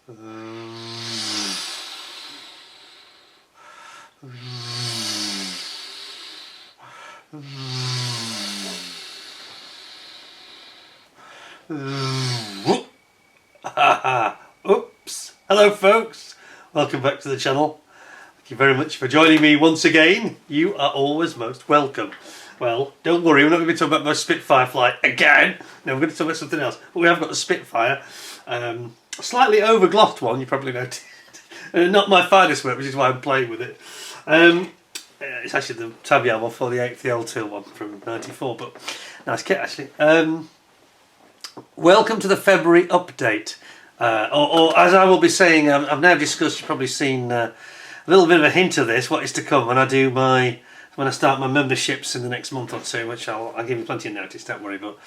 Oops. Hello folks, welcome back to the channel. Thank you very much for joining me once again. You are always most welcome. Well, don't worry, we're not going to be talking about my Spitfire flight again. No, we're going to talk about something else. But we have got the Spitfire. A slightly overglossed one, you probably noticed. Not my finest work, which is why I'm playing with it. It's actually the Tabia 148, the old tool one from '94, but nice kit actually. Welcome to the February update. Or as I will be saying, I've now discussed, you've probably seen a little bit of a hint of this, what is to come when I start my memberships in the next month or two, which I'll give you plenty of notice, don't worry, but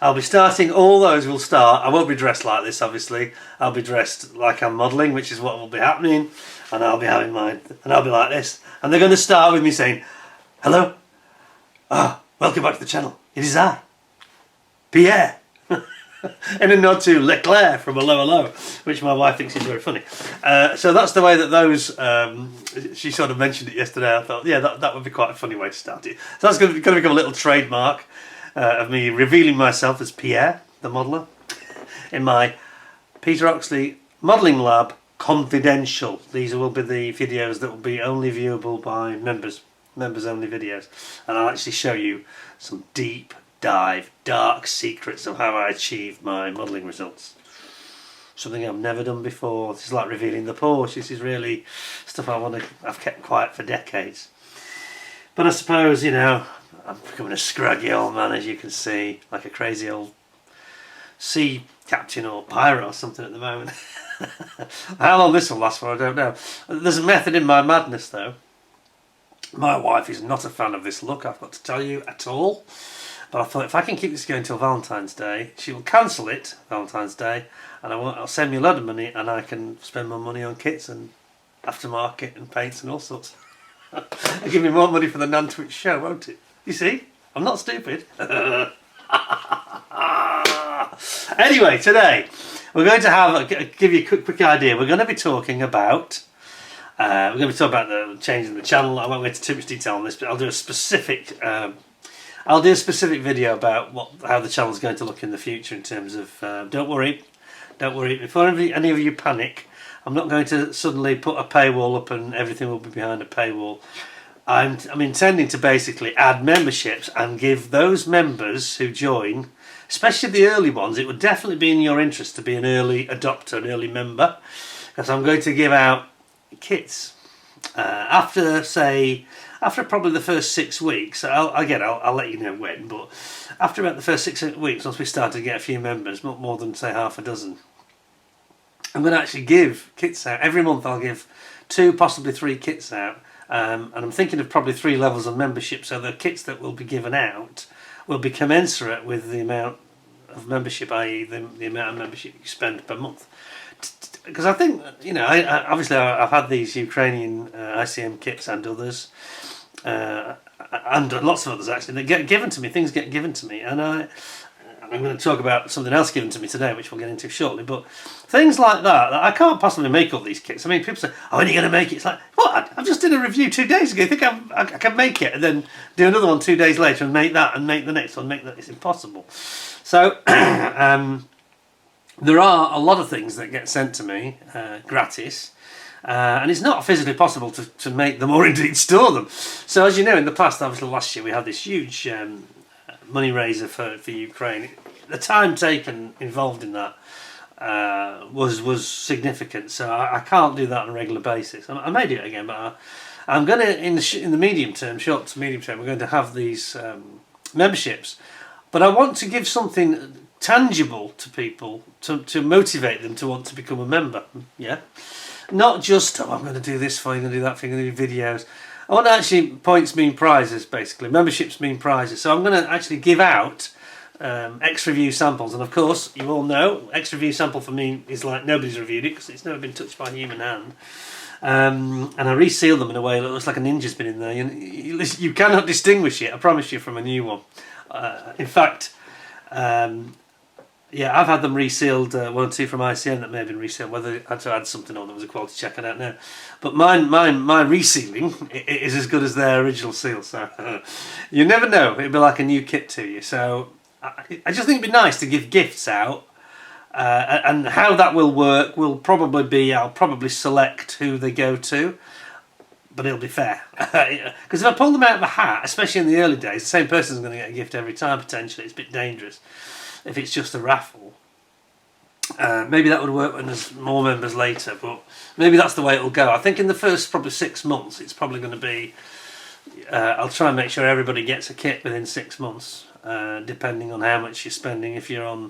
I'll be starting, all those will start. I won't be dressed like this, obviously. I'll be dressed like I'm modelling, which is what will be happening, and I'll be having mine, and I'll be like this, and they're going to start with me saying, hello, welcome back to the channel, it is I, Pierre. In a nod to Leclerc from Hello Hello, which my wife thinks is very funny. So that's the way that those, she sort of mentioned it yesterday. I thought, yeah, that would be quite a funny way to start it. So that's going to become a little trademark of me revealing myself as Pierre, the modeller, in my Peter Oxley Modelling Lab Confidential. These will be the videos that will be only viewable by members only videos. And I'll actually show you some deep dive, dark secrets of how I achieved my modelling results. Something I've never done before. This is like revealing the Porsche. This is really stuff I've kept quiet for decades. But I suppose, you know, I'm becoming a scraggy old man, as you can see, like a crazy old sea captain or pirate or something at the moment. How long this will last for, I don't know. There's a method in my madness, though. My wife is not a fan of this look, I've got to tell you, at all. But I thought, if I can keep this going till Valentine's Day, she will cancel it Valentine's Day, and I'll send me a lot of money, and I can spend my money on kits and aftermarket and paints and all sorts. It'll give me more money for the Nantwich show, won't it? You see, I'm not stupid. Anyway, today we're going to give you a quick idea. We're going to be talking about the changing the channel. I won't go into too much detail on this, but I'll do a specific. I'll do a specific video about how the channel is going to look in the future in terms of, don't worry, before any of you panic, I'm not going to suddenly put a paywall up and everything will be behind a paywall. I'm intending to basically add memberships and give those members who join, especially the early ones, it would definitely be in your interest to be an early adopter, an early member, because I'm going to give out kits after probably the first 6 weeks. I'll let you know when, but after about the first 6 weeks, once we start to get a few members, not more than say half a dozen, I'm going to actually give kits out. Every month I'll give 2, possibly 3 kits out, and I'm thinking of probably 3 levels of membership, so the kits that will be given out will be commensurate with the amount of membership, i.e. the amount of membership you spend per month. Because I think, you know, obviously I've had these Ukrainian ICM kits and others, and lots of others actually, that get given to me, things get given to me, and I'm going to talk about something else given to me today, which we'll get into shortly, but things like that, I can't possibly make all these kits. I mean, people say, oh, when are you going to make it? It's like, what? I just did a review 2 days ago, you think I can make it, and then do another one 2 days later and make that, and make the next one, make that? It's impossible. So, there are a lot of things that get sent to me gratis, and it's not physically possible to make them or indeed store them. So as you know, in the past, obviously last year, we had this huge money raiser for Ukraine. The time taken involved in that was significant, so I can't do that on a regular basis. I may do it again, but I'm going to, in the medium term, short to medium term, we're going to have these memberships. But I want to give something tangible to people to motivate them to want to become a member. Yeah, not just, oh, I'm going to do this for you, I'm going to do that for you, I'm going to do videos. I want to actually, points mean prizes, basically. Memberships mean prizes. So I'm going to actually give out extra view samples, and of course you all know extra view sample for me is like nobody's reviewed it because it's never been touched by a human hand. And I reseal them in a way that looks like a ninja's been in there. You cannot distinguish it, I promise you, from a new one. In fact, Yeah, I've had them resealed, one or two from ICN that may have been resealed. Whether I had to add something or there was a quality check, I don't know. But my resealing is as good as their original seal. So you never know; it'll be like a new kit to you. So I just think it'd be nice to give gifts out, and how that will work will probably be I'll probably select who they go to, but it'll be fair. Because if I pull them out of a hat, especially in the early days, the same person's going to get a gift every time potentially. It's a bit dangerous if it's just a raffle. Maybe that would work when there's more members later, but maybe that's the way it'll go. I think in the first probably 6 months it's probably going to be I'll try and make sure everybody gets a kit within 6 months, depending on how much you're spending. If you're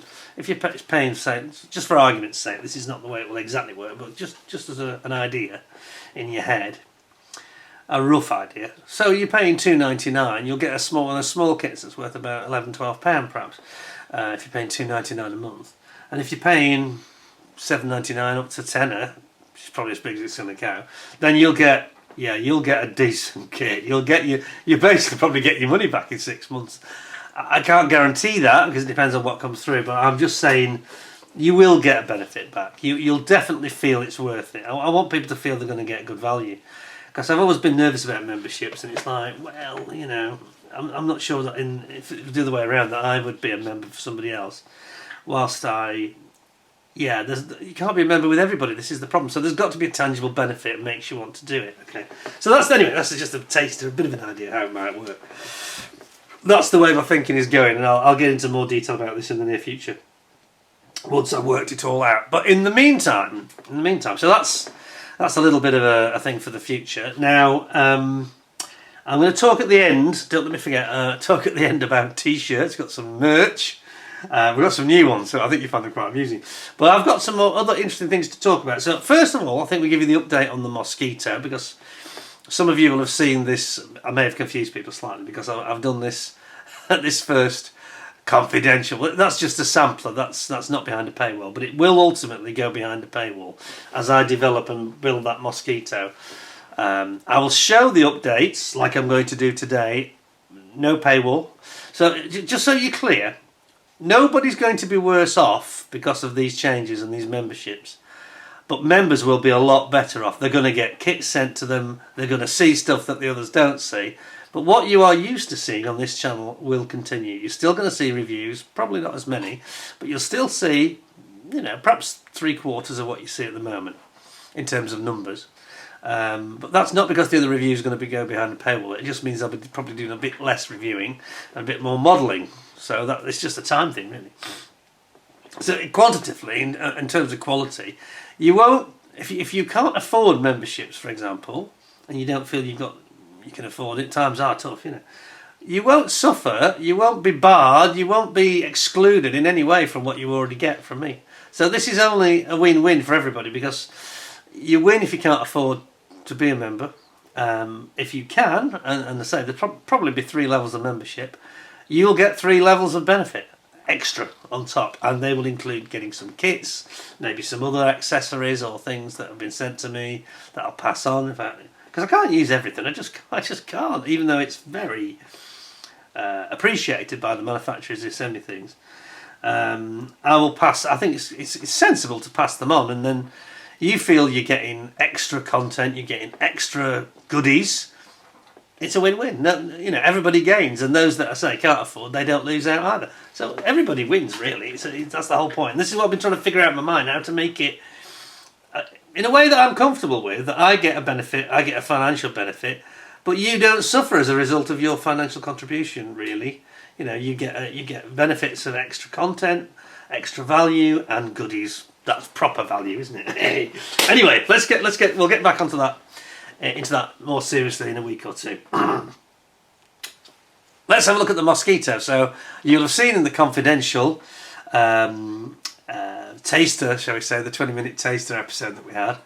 paying, say, just for argument's sake, this is not the way it will exactly work, but just as an idea in your head, a rough idea. So you're paying £2.99, you'll get a small kit that's worth about £11-12 perhaps. If you're paying £2.99 a month, and if you're paying £7.99 up to tenner, which is probably as big as it's going to go, then you'll get a decent kit. You basically probably get your money back in 6 months. I can't guarantee that because it depends on what comes through, but I'm just saying you will get a benefit back. You'll definitely feel it's worth it. I want people to feel they're going to get good value, because I've always been nervous about memberships, and it's like, well, you know, I'm not sure that if it was the other way around that I would be a member for somebody else. Whilst you can't be a member with everybody. This is the problem. So there's got to be a tangible benefit that makes you want to do it. Okay. So that's just a taster, a bit of an idea how it might work. That's the way my thinking is going, and I'll get into more detail about this in the near future once I've worked it all out. But in the meantime, so that's a little bit of a thing for the future. Now, I'm going to talk at the end, don't let me forget, talk at the end about t-shirts. Got some merch. We've got some new ones, so I think you find them quite amusing. But I've got some more other interesting things to talk about. So first of all, I think we give you the update on the mosquito, because some of you will have seen this. I may have confused people slightly because I've done this first confidential. That's just a sampler. That's not behind a paywall, but it will ultimately go behind a paywall as I develop and build that mosquito. I will show the updates like I'm going to do today. No paywall. So just so you're clear, nobody's going to be worse off because of these changes and these memberships. But members will be a lot better off. They're going to get kits sent to them. They're going to see stuff that the others don't see. But what you are used to seeing on this channel will continue. You're still going to see reviews, probably not as many, but you'll still see, perhaps 3/4 of what you see at the moment in terms of numbers. But that's not because the other review is going to go behind a paywall. It just means I'll be probably doing a bit less reviewing and a bit more modelling. So that it's just a time thing, really. So quantitatively, in terms of quality, you won't, if you can't afford memberships, for example, and you don't feel you can afford it, times are tough, you won't suffer, you won't be barred, you won't be excluded in any way from what you already get from me. So this is only a win-win for everybody, because you win if you can't afford to be a member. If you can, and I say there'll probably be 3 levels of membership, you'll get 3 levels of benefit extra on top, and they will include getting some kits, maybe some other accessories or things that have been sent to me that I'll pass on, in fact, because I can't use everything. I just can't, even though it's very appreciated by the manufacturers who send me things. I will pass. I think it's sensible to pass them on, and then you feel you're getting extra content, you're getting extra goodies. It's a win-win. Everybody gains, and those that I say can't afford, they don't lose out either. So everybody wins, really. That's the whole point. And this is what I've been trying to figure out in my mind, how to make it in a way that I'm comfortable with, that I get a benefit, I get a financial benefit, but you don't suffer as a result of your financial contribution, really. You get benefits of extra content, extra value, and goodies. That's proper value, isn't it? Anyway, we'll get back onto that. Into that more seriously in a week or two. Let's have a look at the mosquito. So you'll have seen in the confidential taster, shall we say, the 20-minute taster episode that we had,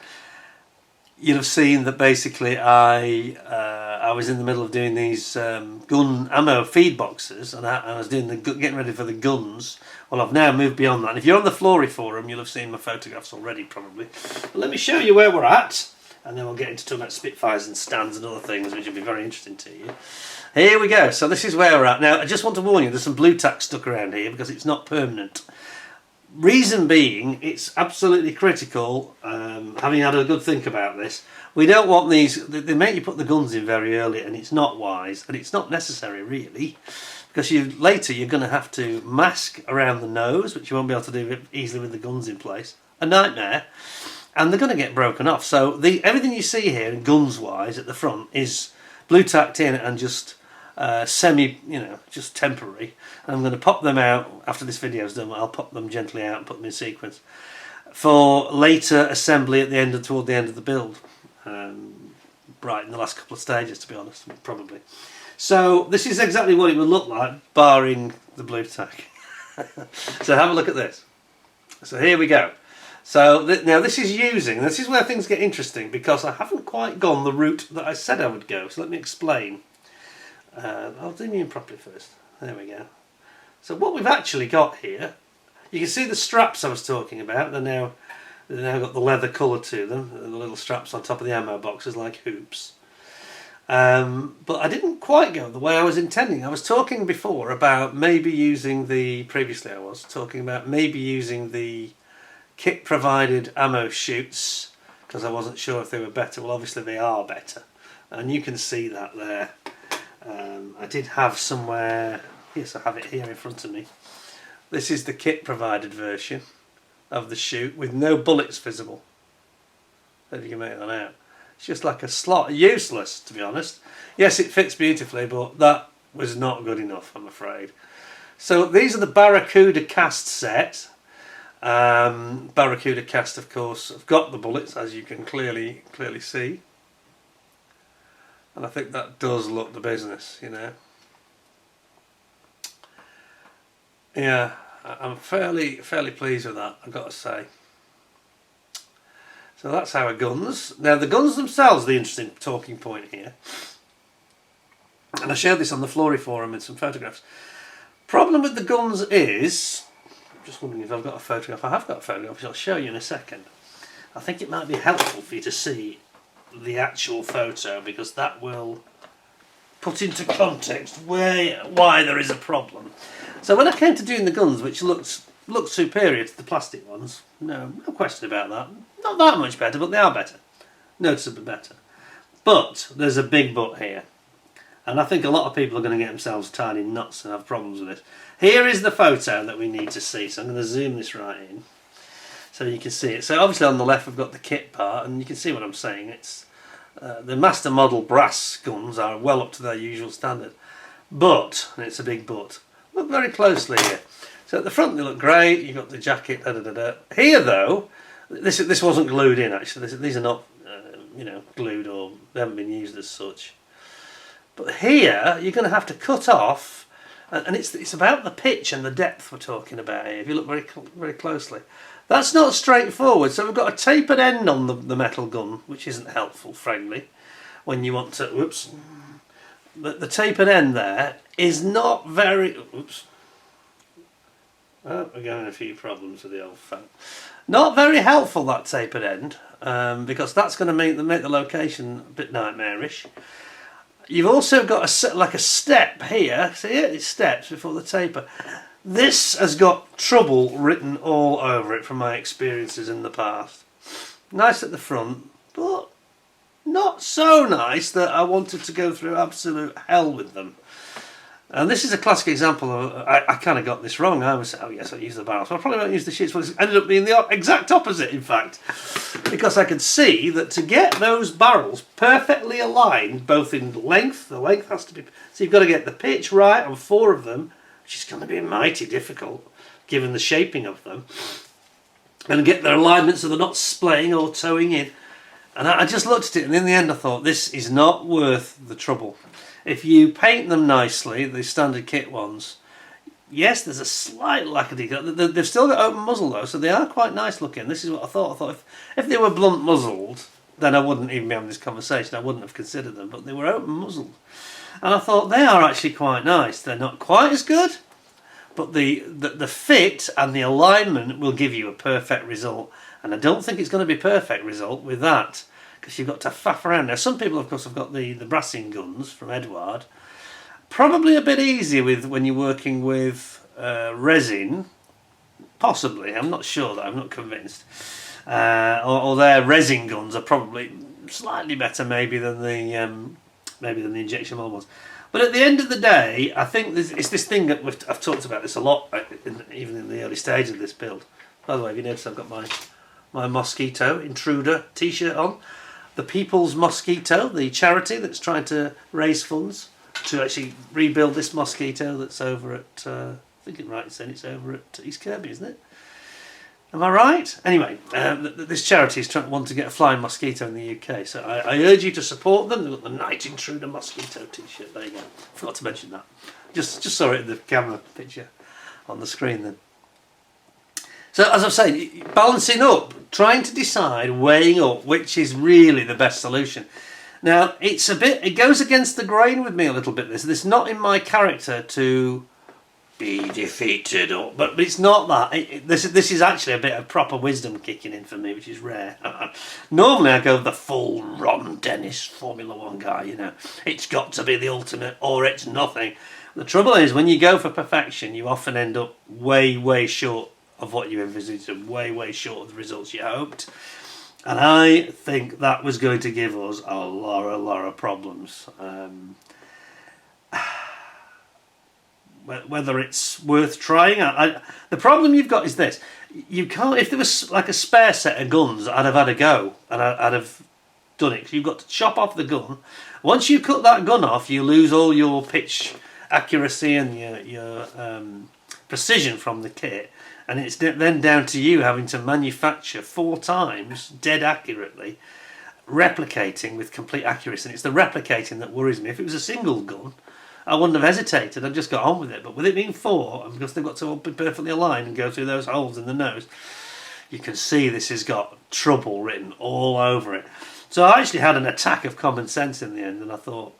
you'll have seen that basically I was in the middle of doing these gun ammo feed boxes, and I was doing getting ready for the guns. Well, I've now moved beyond that. And if you're on the Flory forum, you'll have seen my photographs already, probably. But let me show you where we're at, and then we'll get into talking about Spitfires and stands and other things, which will be very interesting to you. Here we go. So this is where we're at. Now, I just want to warn you, there's some blue tack stuck around here because it's not permanent. Reason being, it's absolutely critical, having had a good think about this, we don't want these, they make you put the guns in very early, and it's not wise, and it's not necessary really, because later you're going to have to mask around the nose, which you won't be able to do easily with the guns in place. A nightmare, and they're going to get broken off. So everything you see here, guns wise, at the front is blue tacked in and just just temporary. And I'm going to pop them out after this video's done. I'll pop them gently out and put them in sequence for later assembly toward the end of the build. Right in the last couple of stages, to be honest, probably. So this is exactly what it would look like, barring the blue tack. So have a look at this. So here we go. So now this is where things get interesting, because I haven't quite gone the route that I said I would go. So let me explain. I'll zoom in properly first. There we go. So what we've actually got here, you can see the straps I was talking about. They've now got the leather colour to them, and the little straps on top of the ammo boxes like hoops. But I didn't quite go the way I was intending. I was talking before about maybe using the kit provided ammo chutes, because I wasn't sure if they were better. Well, obviously they are better, and you can see that there. I did have somewhere, yes, I have it here in front of me. This is the kit provided version of the chute with no bullets visible. If you can make that out. It's just like a slot, useless to be honest. Yes, it fits beautifully, but that was not good enough, I'm afraid. So these are the Barracuda cast set. Barracuda cast, of course, have got the bullets, as you can clearly see. And I think that does look the business, you know. Yeah, I'm fairly pleased with that, I've got to say. So that's our guns. Now the guns themselves are the interesting talking point here. And I showed this on the Flory forum in some photographs. Problem with the guns is, I'm just wondering if I've got a photograph. I have got a photograph, which I'll show you in a second. I think it might be helpful for you to see the actual photo, because that will put into context why there is a problem. So when I came to doing the guns, which looked superior to the plastic ones, no question about that. Not that much better, but they are better. Noticeably better. But there's a big but here. And I think a lot of people are going to get themselves tied in knots and have problems with it. Here is the photo that we need to see. So I'm going to zoom this right in so you can see it. So obviously on the left we've got the kit part, and you can see what I'm saying. It's the master model brass guns are well up to their usual standard. But, and it's a big but, look very closely here. So at the front they look great, you've got the jacket, Here though, this wasn't glued in actually, these are not glued, or they haven't been used as such. But here you're going to have to cut off, and it's about the pitch and the depth we're talking about here, if you look very closely. That's not straightforward, so we've got a tapered end on the metal gun, which isn't helpful, frankly, when you want to, whoops, the tapered end there is not very, oops, oh, we're getting a few problems with the old phone. Not very helpful, that tapered end, because that's going to make the location a bit nightmarish. You've also got like a step here. See it? It steps before the taper. This has got trouble written all over it from my experiences in the past. Nice at the front, but not so nice that I wanted to go through absolute hell with them. And this is a classic example of, I kind of got this wrong. I was, oh yes, I used the barrels. Well, I probably won't use the sheets, but it ended up being the exact opposite, in fact. Because I could see that to get those barrels perfectly aligned, both in length, the length has to be, so you've got to get the pitch right on 4 of them, which is going to be mighty difficult, given the shaping of them. And get their alignment so they're not splaying or towing in. And I just looked at it, and in the end I thought, this is not worth the trouble. If you paint them nicely, the standard kit ones, yes, there's a slight lack of detail. They've still got open muzzle though, so they are quite nice looking. This is what I thought. I thought if they were blunt muzzled, then I wouldn't even be having this conversation. I wouldn't have considered them, but they were open muzzled. And I thought they are actually quite nice. They're not quite as good, but the fit and the alignment will give you a perfect result. And I don't think it's going to be a perfect result with that, because you've got to faff around. Now some people of course have got the brassing guns from Edward. Probably a bit easier with when you're working with resin, Possibly, I'm not sure that. I'm not convinced. Or their resin guns are probably slightly better, maybe than the injection mold ones. But at the end of the day, I think it's this thing that I've talked about this a lot, even in the early stage of this build. By the way, have you noticed I've got my mosquito intruder T-shirt on? The People's Mosquito, the charity that's trying to raise funds to actually rebuild this mosquito that's over at, I think it's right in saying it's over at East Kirby, isn't it? Am I right? Anyway, this charity is want to get a flying mosquito in the UK, so I urge you to support them. They've got the Night Intruder Mosquito T-shirt. There you go. Forgot to mention that. Just saw it in the camera picture on the screen then. So as I'm saying, balancing up, trying to decide, weighing up which is really the best solution. Now it goes against the grain with me a little bit. This is not in my character to be defeated, but it's not that. This is actually a bit of proper wisdom kicking in for me, which is rare. Normally I go the full Ron Dennis Formula 1 guy, you know. It's got to be the ultimate or it's nothing. The trouble is, when you go for perfection, you often end up way short of what you envisaged and way short of the results you hoped. And I think that was going to give us a lot of problems. Whether it's worth trying. The problem you've got is this: you can't. If there was like a spare set of guns, I'd have had a go and I'd have done it. You've got to chop off the gun. Once you cut that gun off, you lose all your pitch accuracy and your precision from the kit, and it's then down to you having to manufacture 4 times dead accurately, replicating with complete accuracy. And it's the replicating that worries me. If it was a single gun, I wouldn't have hesitated, I'd just got on with it. But with it being 4, and because they've got to all be perfectly aligned and go through those holes in the nose, you can see this has got trouble written all over it. So I actually had an attack of common sense in the end, and I thought,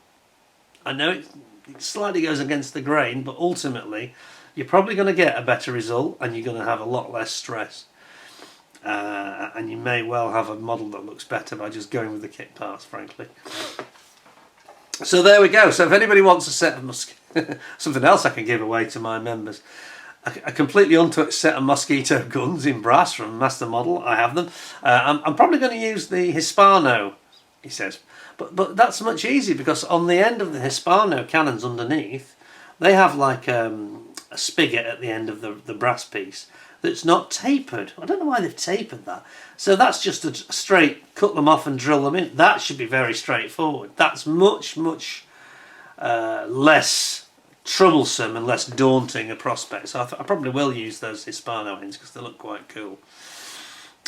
I know it slightly goes against the grain, but ultimately you're probably going to get a better result and you're going to have a lot less stress. And you may well have a model that looks better by just going with the kit parts, frankly. So there we go. So if anybody wants a set of something else I can give away to my members, a completely untouched set of mosquito guns in brass from Master Model. I have them. I'm probably going to use the Hispano, he says, but that's much easier because on the end of the Hispano cannons underneath, they have like a spigot at the end of the brass piece that's not tapered. I don't know why they've tapered that. So that's just a straight cut them off and drill them in. That should be very straightforward. That's much less troublesome and less daunting a prospect. So I probably will use those Hispano ends because they look quite cool.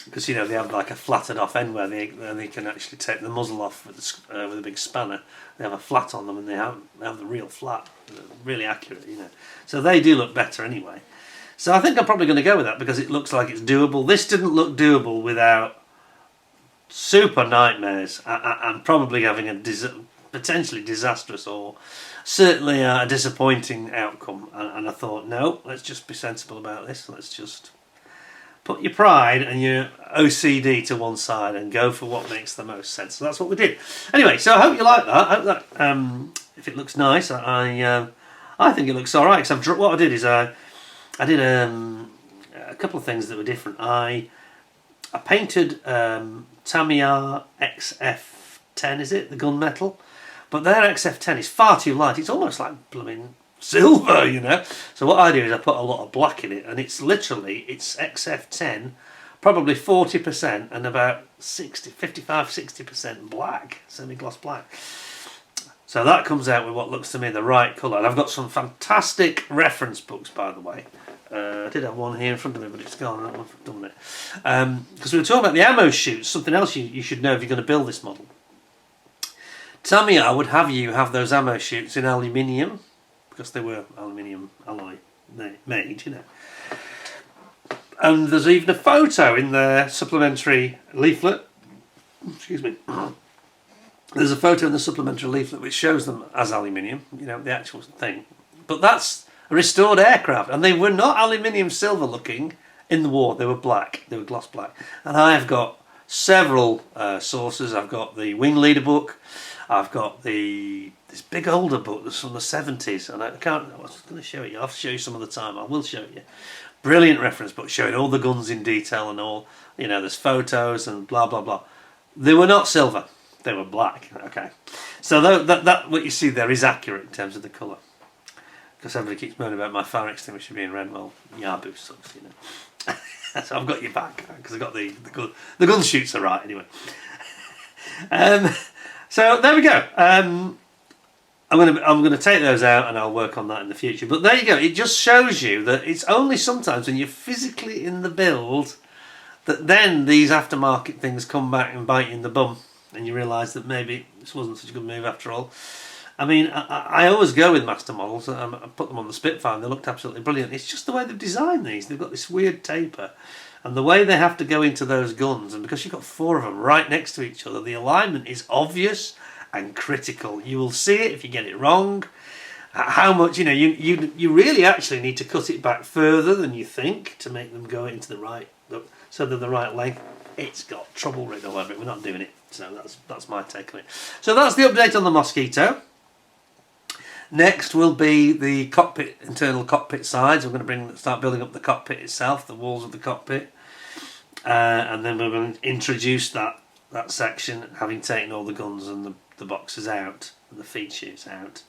Because you know they have like a flattened off end where they can actually take the muzzle off with a big spanner. They have a flat on them and they have the real flat, really accurate, you know. So they do look better anyway. So I think I'm probably going to go with that because it looks like it's doable. This didn't look doable without super nightmares and probably having a potentially disastrous or certainly a disappointing outcome. And I thought, no, let's just be sensible about this. Let's just put your pride and your OCD to one side and go for what makes the most sense. So that's what we did. Anyway, so I hope you like that. I hope that if it looks nice, I think it looks all right. Because what I did is I did a couple of things that were different. I painted Tamiya XF10, is it? The gunmetal. But their XF10 is far too light. It's almost like blooming silver, you know. So what I do is I put a lot of black in it, and it's XF10, probably 40% and about 55-60% black, semi-gloss black. So that comes out with what looks to me the right colour. And I've got some fantastic reference books, by the way. I did have one here in front of me, but it's gone. I don't know if I've done it. Because we were talking about the ammo chutes, something else you should know if you're going to build this model. Tamiya would have you have those ammo chutes in aluminium, because they were aluminium alloy made, you know. And there's even a photo in their supplementary leaflet. Excuse me. There's a photo in the supplementary leaflet which shows them as aluminium, you know, the actual thing. But that's a restored aircraft, and they were not aluminium silver looking in the war. They were black. They were gloss black. And I have got several sources. I've got the Wing Leader book. I've got this big older book that's from the 70s, and I was going to show it you. I'll show you some other time. I will show it you. Brilliant reference book showing all the guns in detail and all, you know, there's photos and blah blah blah. They were not silver, they were black. Okay, so that what you see there is accurate in terms of the colour. Because everybody keeps moaning about my fire extinguisher being red. Well, Yabu sucks, you know. So I've got your back because I've got the gun shoots are right anyway. So there we go. I'm gonna take those out and I'll work on that in the future. But there you go. It just shows you that it's only sometimes when you're physically in the build that then these aftermarket things come back and bite you in the bum, and you realise that maybe this wasn't such a good move after all. I mean, I always go with master models. I put them on the Spitfire and they looked absolutely brilliant. It's just the way they've designed these. They've got this weird taper. And the way they have to go into those guns, and because you've got 4 of them right next to each other, the alignment is obvious and critical. You will see it if you get it wrong. How much, you know, you really actually need to cut it back further than you think to make them go into the right, so they're the right length. It's got trouble written all over it. We're not doing it. So that's my take on it. So that's the update on the Mosquito. Next will be the cockpit, internal cockpit sides. We're going to start building up the cockpit itself, the walls of the cockpit, and then we're going to introduce that section, having taken all the guns and the boxes out and the feed chutes out,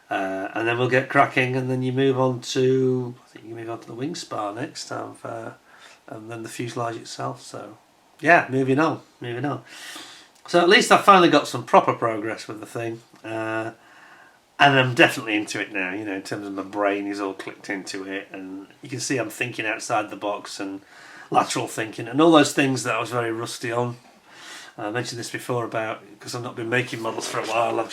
and then we'll get cracking. And then you move on to, I think you move on to the wing spar next, and then the fuselage itself. So yeah, moving on. So at least I've finally got some proper progress with the thing. And I'm definitely into it now, you know, in terms of my brain is all clicked into it, and you can see I'm thinking outside the box and lateral thinking and all those things that I was very rusty on. I mentioned this before about, because I've not been making models for a while, I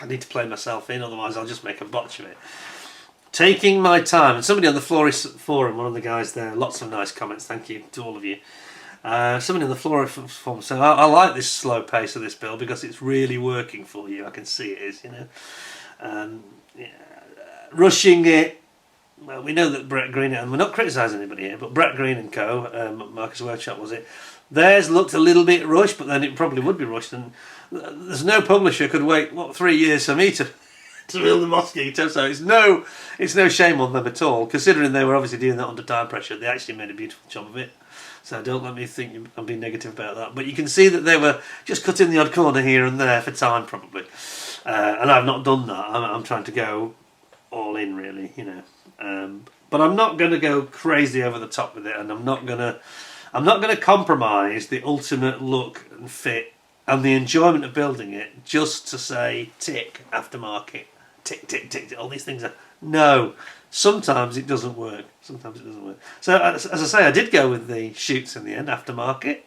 need to play myself in, otherwise I'll just make a botch of it. Taking my time, and somebody on the Florist forum, one of the guys there, lots of nice comments, thank you to all of you. Somebody in the Florist forum said, I like this slow pace of this build because it's really working for you. I can see it is, you know. Yeah, rushing it, well, we know that Brett Green, and we're not criticising anybody here, but Brett Green and co, Marcus Workshop was it, theirs looked a little bit rushed, but then it probably would be rushed, and there's no publisher could wait, 3 years for me to build the Mosquito, so it's no shame on them at all, considering they were obviously doing that under time pressure. They actually made a beautiful job of it, so don't let me think I'm being negative about that, but you can see that they were just cutting the odd corner here and there for time probably. And I've not done that. I'm trying to go all in, really, you know. But I'm not going to go crazy over the top with it, and I'm not going to compromise the ultimate look and fit and the enjoyment of building it just to say tick aftermarket, tick tick tick. All these things are no. Sometimes it doesn't work. So as I say, I did go with the chutes in the end, aftermarket.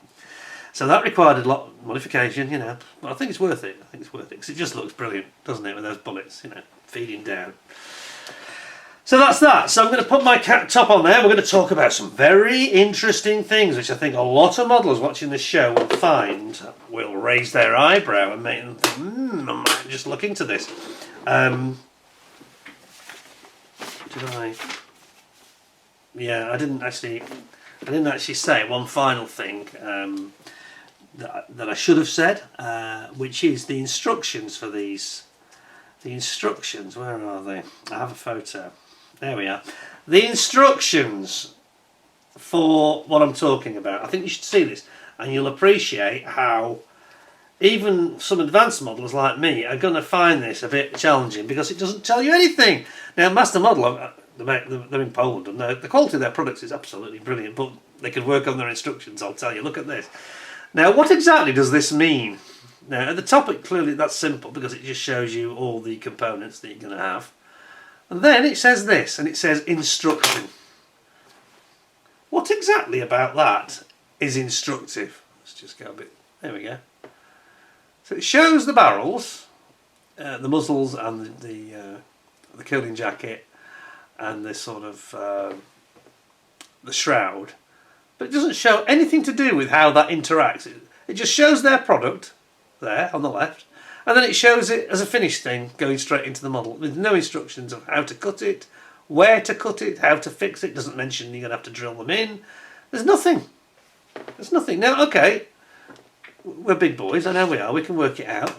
So that required a lot of modification, you know, but I think it's worth it. Because it just looks brilliant, doesn't it, with those bullets, you know, feeding down. So that's that. So I'm going to put my cap top on there. We're going to talk about some very interesting things, which I think a lot of modelers watching this show will find will raise their eyebrow and make them think, I might just look into this. Yeah, I didn't actually say one final thing. That I should have said, which is the instructions for these. The instructions, where are they? I have a photo. There we are. The instructions for what I'm talking about. I think you should see this, and you'll appreciate how even some advanced modelers like me are going to find this a bit challenging because it doesn't tell you anything. Now, Master Model, they're in Poland, and the quality of their products is absolutely brilliant, but they could work on their instructions, I'll tell you. Look at this. Now, what exactly does this mean? Now, at the top, clearly that's simple because it just shows you all the components that you're going to have. And then it says this, and it says instruction. What exactly about that is instructive? Let's just go a bit, there we go. So it shows the barrels, the muzzles and the cooling jacket and this sort of the shroud. But it doesn't show anything to do with how that interacts. It just shows their product there on the left, and then it shows it as a finished thing going straight into the model with no instructions of how to cut it, where to cut it, how to fix it. It doesn't mention you're going to have to drill them in. There's nothing. Now, okay, we're big boys, I know we are, we can work it out.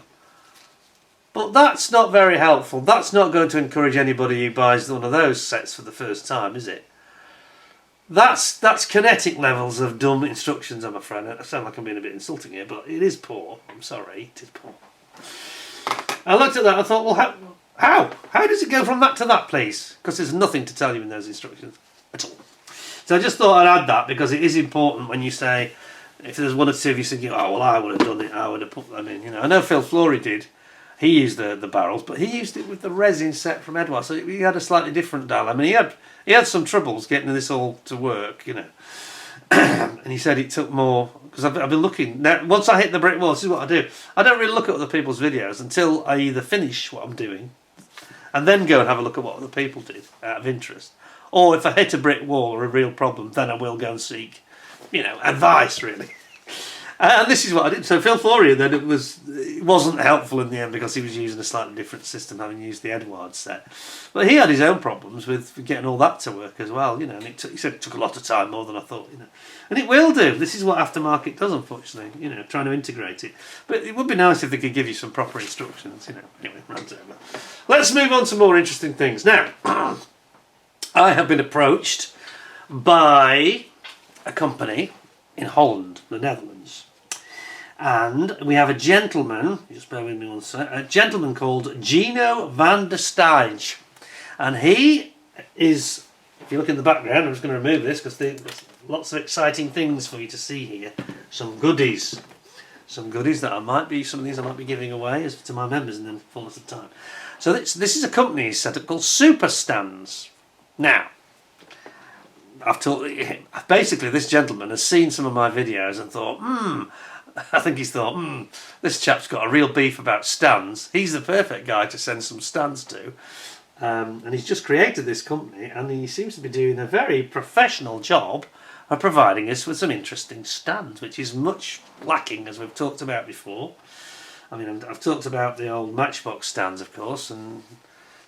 But that's not very helpful. That's not going to encourage anybody who buys one of those sets for the first time, is it? That's kinetic levels of dumb instructions, I'm afraid. I sound like I'm being a bit insulting here, but it is poor. I'm sorry, it is poor. I looked at that, I thought, well, how does it go from that to that, please? Because there's nothing to tell you in those instructions at all. So I just thought I'd add that, because it is important when you say, if there's one or two of you thinking, oh, well, I would have done it, I would have put them in. You know, I know Phil Flory did. He used the barrels, but he used it with the resin set from Edouard, so he had a slightly different dial. I mean, he had some troubles getting this all to work, you know. And he said it took more, because I've been looking now. Once I hit the brick wall, this is what I do. I don't really look at other people's videos until I either finish what I'm doing, and then go and have a look at what other people did out of interest. Or if I hit a brick wall or a real problem, then I will go and seek, you know, advice, really. And this is what I did. So Phil Flory, then it wasn't helpful in the end, because he was using a slightly different system, having used the Edouard set. But he had his own problems with getting all that to work as well, you know. And he said it took a lot of time, more than I thought, you know. And it will do. This is what aftermarket does, unfortunately, you know, trying to integrate it. But it would be nice if they could give you some proper instructions, you know. Anyway, rant over. Let's move on to more interesting things now. I have been approached by a company in Holland, the Netherlands. And we have a gentleman, just bear with me one sec, a gentleman called Gino van der Stijge. And he is, if you look in the background, I'm just going to remove this because there's lots of exciting things for you to see here. Some goodies. Some goodies that some of these I might be giving away to my members in the fullness of time. So this is a company set up called Supastands. Now, basically this gentleman has seen some of my videos and thought, I think he's thought, this chap's got a real beef about stands. He's the perfect guy to send some stands to. And he's just created this company, and he seems to be doing a very professional job of providing us with some interesting stands, which is much lacking, as we've talked about before. I mean, I've talked about the old Matchbox stands, of course, and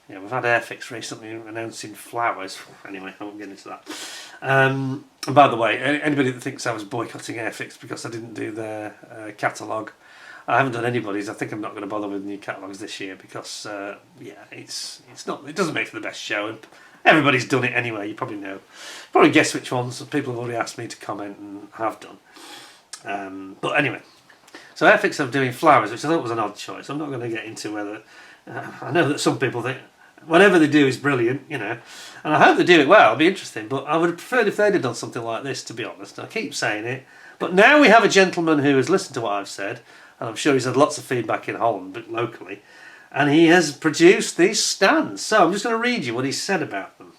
yeah, we've had Airfix recently announcing flowers. Anyway, I won't get into that. And by the way, anybody that thinks I was boycotting Airfix because I didn't do their catalogue, I haven't done anybody's. I think I'm not going to bother with new catalogues this year because, it's not. It doesn't make for the best show, and everybody's done it anyway. You probably know, probably guess which ones. People have already asked me to comment and have done. But anyway, so Airfix are doing flowers, which I thought was an odd choice. I'm not going to get into whether. I know that some people think whatever they do is brilliant, you know, and I hope they do it well. It'll be interesting, but I would have preferred if they'd have done something like this, to be honest. I keep saying it, but now we have a gentleman who has listened to what I've said, and I'm sure he's had lots of feedback in Holland, but locally, and he has produced these stands. So I'm just going to read you what he said about them.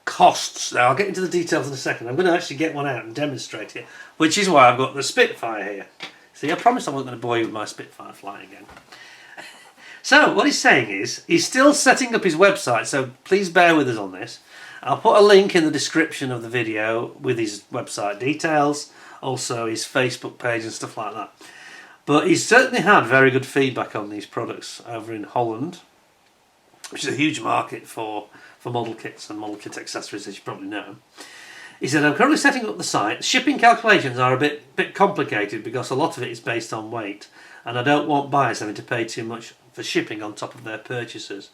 Costs. Now I'll get into the details in a second. I'm going to actually get one out and demonstrate it, which is why I've got the Spitfire here. See, I promised I wasn't going to bore you with my Spitfire flying again. So what he's saying is he's still setting up his website, so please bear with us on this. I'll put a link in the description of the video with his website details, also his Facebook page and stuff like that. But he's certainly had very good feedback on these products over in Holland, which is a huge market for model kits and model kit accessories, as you probably know. He said, I'm currently setting up the site. Shipping calculations are a bit complicated because a lot of it is based on weight, and I don't want buyers having to pay too much for shipping on top of their purchases.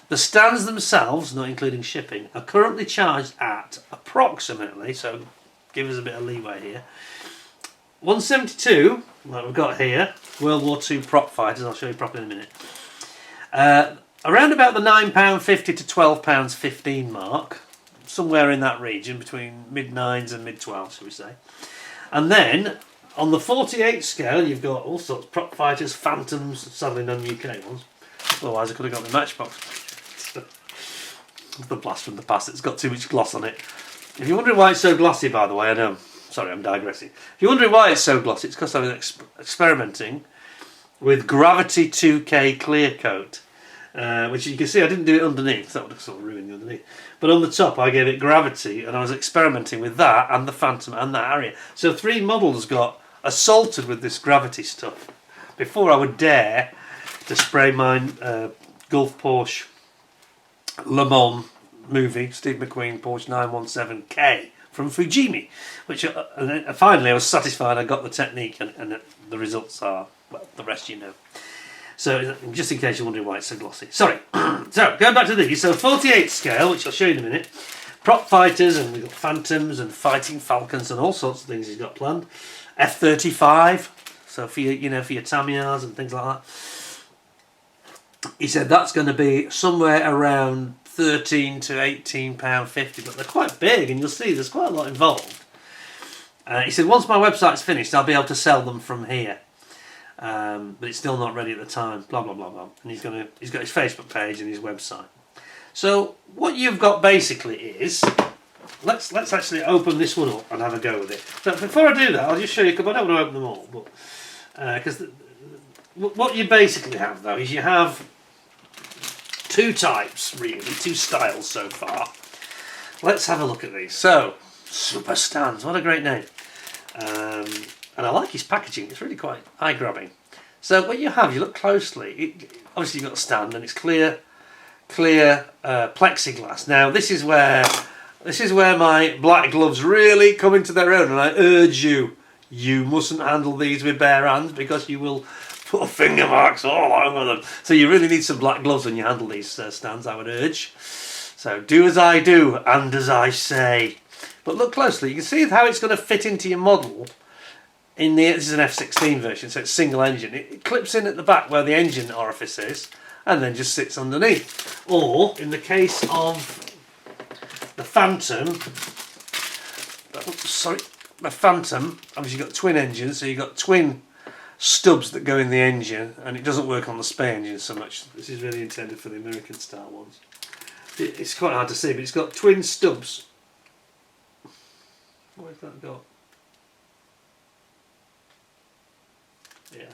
The stands themselves, not including shipping, are currently charged at approximately, so give us a bit of leeway here, 172, like we've got here, World War II prop fighters, I'll show you properly in a minute. Around about the £9.50 to £12.15 mark, somewhere in that region, between mid-9s and mid-12s, shall we say. And then, on the 48 scale, you've got all sorts, prop fighters, phantoms, sadly none UK ones. Otherwise I could have got the Matchbox. The blast from the past, it's got too much gloss on it. If you're wondering why it's so glossy, by the way, I know, sorry, I'm digressing. If you're wondering why it's so glossy, it's because I was experimenting with Gravity 2K Clear Coat. Which you can see I didn't do it underneath, that would have sort of ruined the underneath. But on the top I gave it Gravity, and I was experimenting with that and the Phantom and that area. So 3 models got assaulted with this Gravity stuff before I would dare to spray mine Gulf Porsche Le Mans movie, Steve McQueen Porsche 917K from Fujimi, which finally I was satisfied I got the technique, and the results are, well, the rest you know. So, just in case you're wondering why it's so glossy. Sorry. So, going back to these. So, 48 scale, which I'll show you in a minute. prop fighters, and we've got Phantoms and Fighting Falcons and all sorts of things he's got planned. F-35, so for your, for your Tamiyas and things like that. He said that's going to be somewhere around £13 to £18.50, but they're quite big, and you'll see there's quite a lot involved. He said once my website's finished, I'll be able to sell them from here, but it's still not ready at the time. Blah blah blah blah. And he's got his Facebook page and his website. So what you've got basically is, let's actually open this one up and have a go with it. So before I do that, I'll just show you, because I don't want to open them all, but because what you basically have though is you have two types, really, two styles so far. Let's have a look at these. So, Supastands, what a great name. And I like his packaging, it's really quite eye-grabbing. So what you have, you look closely, obviously you've got a stand and it's clear plexiglass. Now this is where my black gloves really come into their own, and I urge you mustn't handle these with bare hands because you will put finger marks all over them. So you really need some black gloves when you handle these stands, I would urge. So do as I do and as I say. But look closely, you can see how it's going to fit into your model. This is an F16 version, so it's single engine. It clips in at the back where the engine orifice is, and then just sits underneath. Or, in the case of the Phantom, obviously you've got twin engines, so you've got twin stubs that go in the engine, and it doesn't work on the Spey engine so much. This is really intended for the American style ones. It's quite hard to see, but it's got twin stubs. What has that got? Yeah.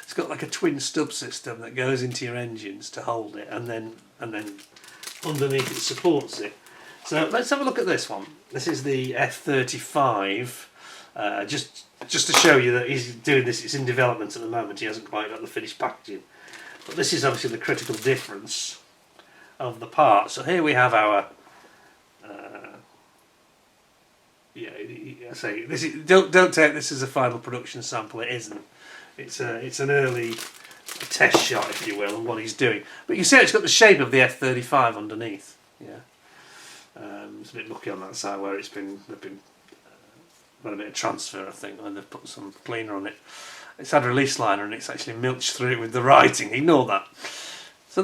It's got like a twin stub system that goes into your engines to hold it, and then underneath it supports it. So let's have a look at this one. This is the F35. Just to show you that he's doing this, it's in development at the moment. He hasn't quite got the finished packaging. But this is obviously the critical difference of the part. So here we have our I say this is, don't take this as a final production sample. It isn't. It's an early test shot, if you will, of what he's doing. But you see it's got the shape of the F35 underneath. Yeah, it's a bit mucky on that side where they've been got a bit of transfer, I think, when they've put some cleaner on it. It's had a release liner and it's actually milched through it with the writing. Ignore that. So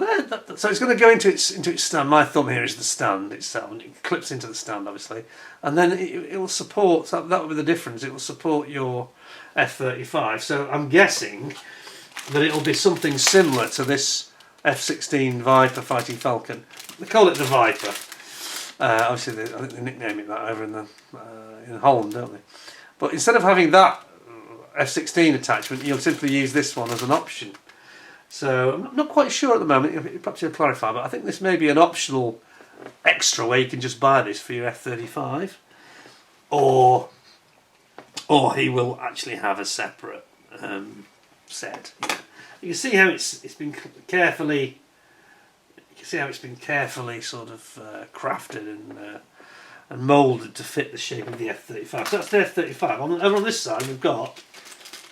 so it's going to go into its stand. My thumb here is the stand itself, and it clips into the stand, obviously, and then it will support. So that will be the difference. It will support your F35. So I'm guessing that it will be something similar to this F16 Viper Fighting Falcon. They call it the Viper. Obviously, I think they nickname it that over in Holland, don't they? But instead of having that F16 attachment, you'll simply use this one as an option. So I'm not quite sure at the moment, perhaps you'll clarify, but I think this may be an optional extra where you can just buy this for your F35, or he will actually have a separate set. You can see how it's been carefully. You can see how it's been carefully sort of crafted and moulded to fit the shape of the F35. So that's the F35. Over on this side we've got.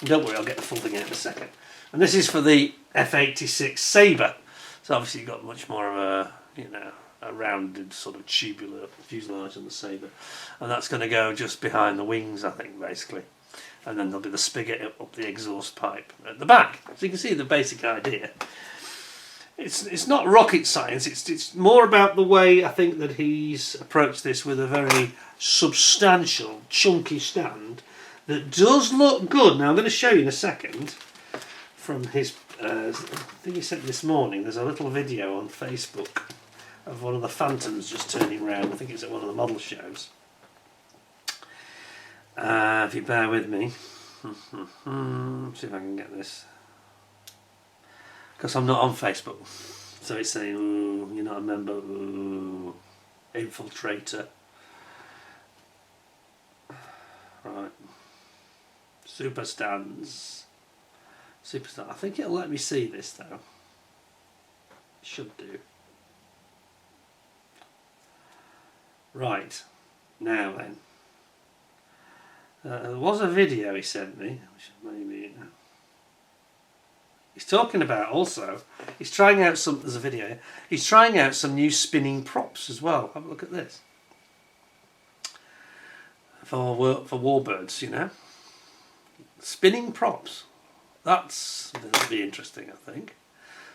And don't worry, I'll get the full thing in a second. And this is for the F86 Sabre. So obviously you've got much more of a rounded sort of tubular fuselage on the Sabre, and that's going to go just behind the wings, I think, basically. And then there'll be the spigot up the exhaust pipe at the back. So you can see the basic idea. It's not rocket science. It's more about the way I think that he's approached this, with a very substantial, chunky stand that does look good. Now I'm going to show you in a second from his, I think he sent me this morning, there's a little video on Facebook of one of the Phantoms just turning round. I think it's at one of the model shows. If you bear with me, see if I can get this, because I'm not on Facebook, so it's saying, ooh, you're not a member, ooh, infiltrator. Right, Supastands. I think it'll let me see this though. It should do. Right, now then. There was a video he sent me, which maybe He's talking about also, he's trying out some, there's a video here, he's trying out some new spinning props as well. Have a look at this. For warbirds, you know. Spinning props. That'll be interesting, I think.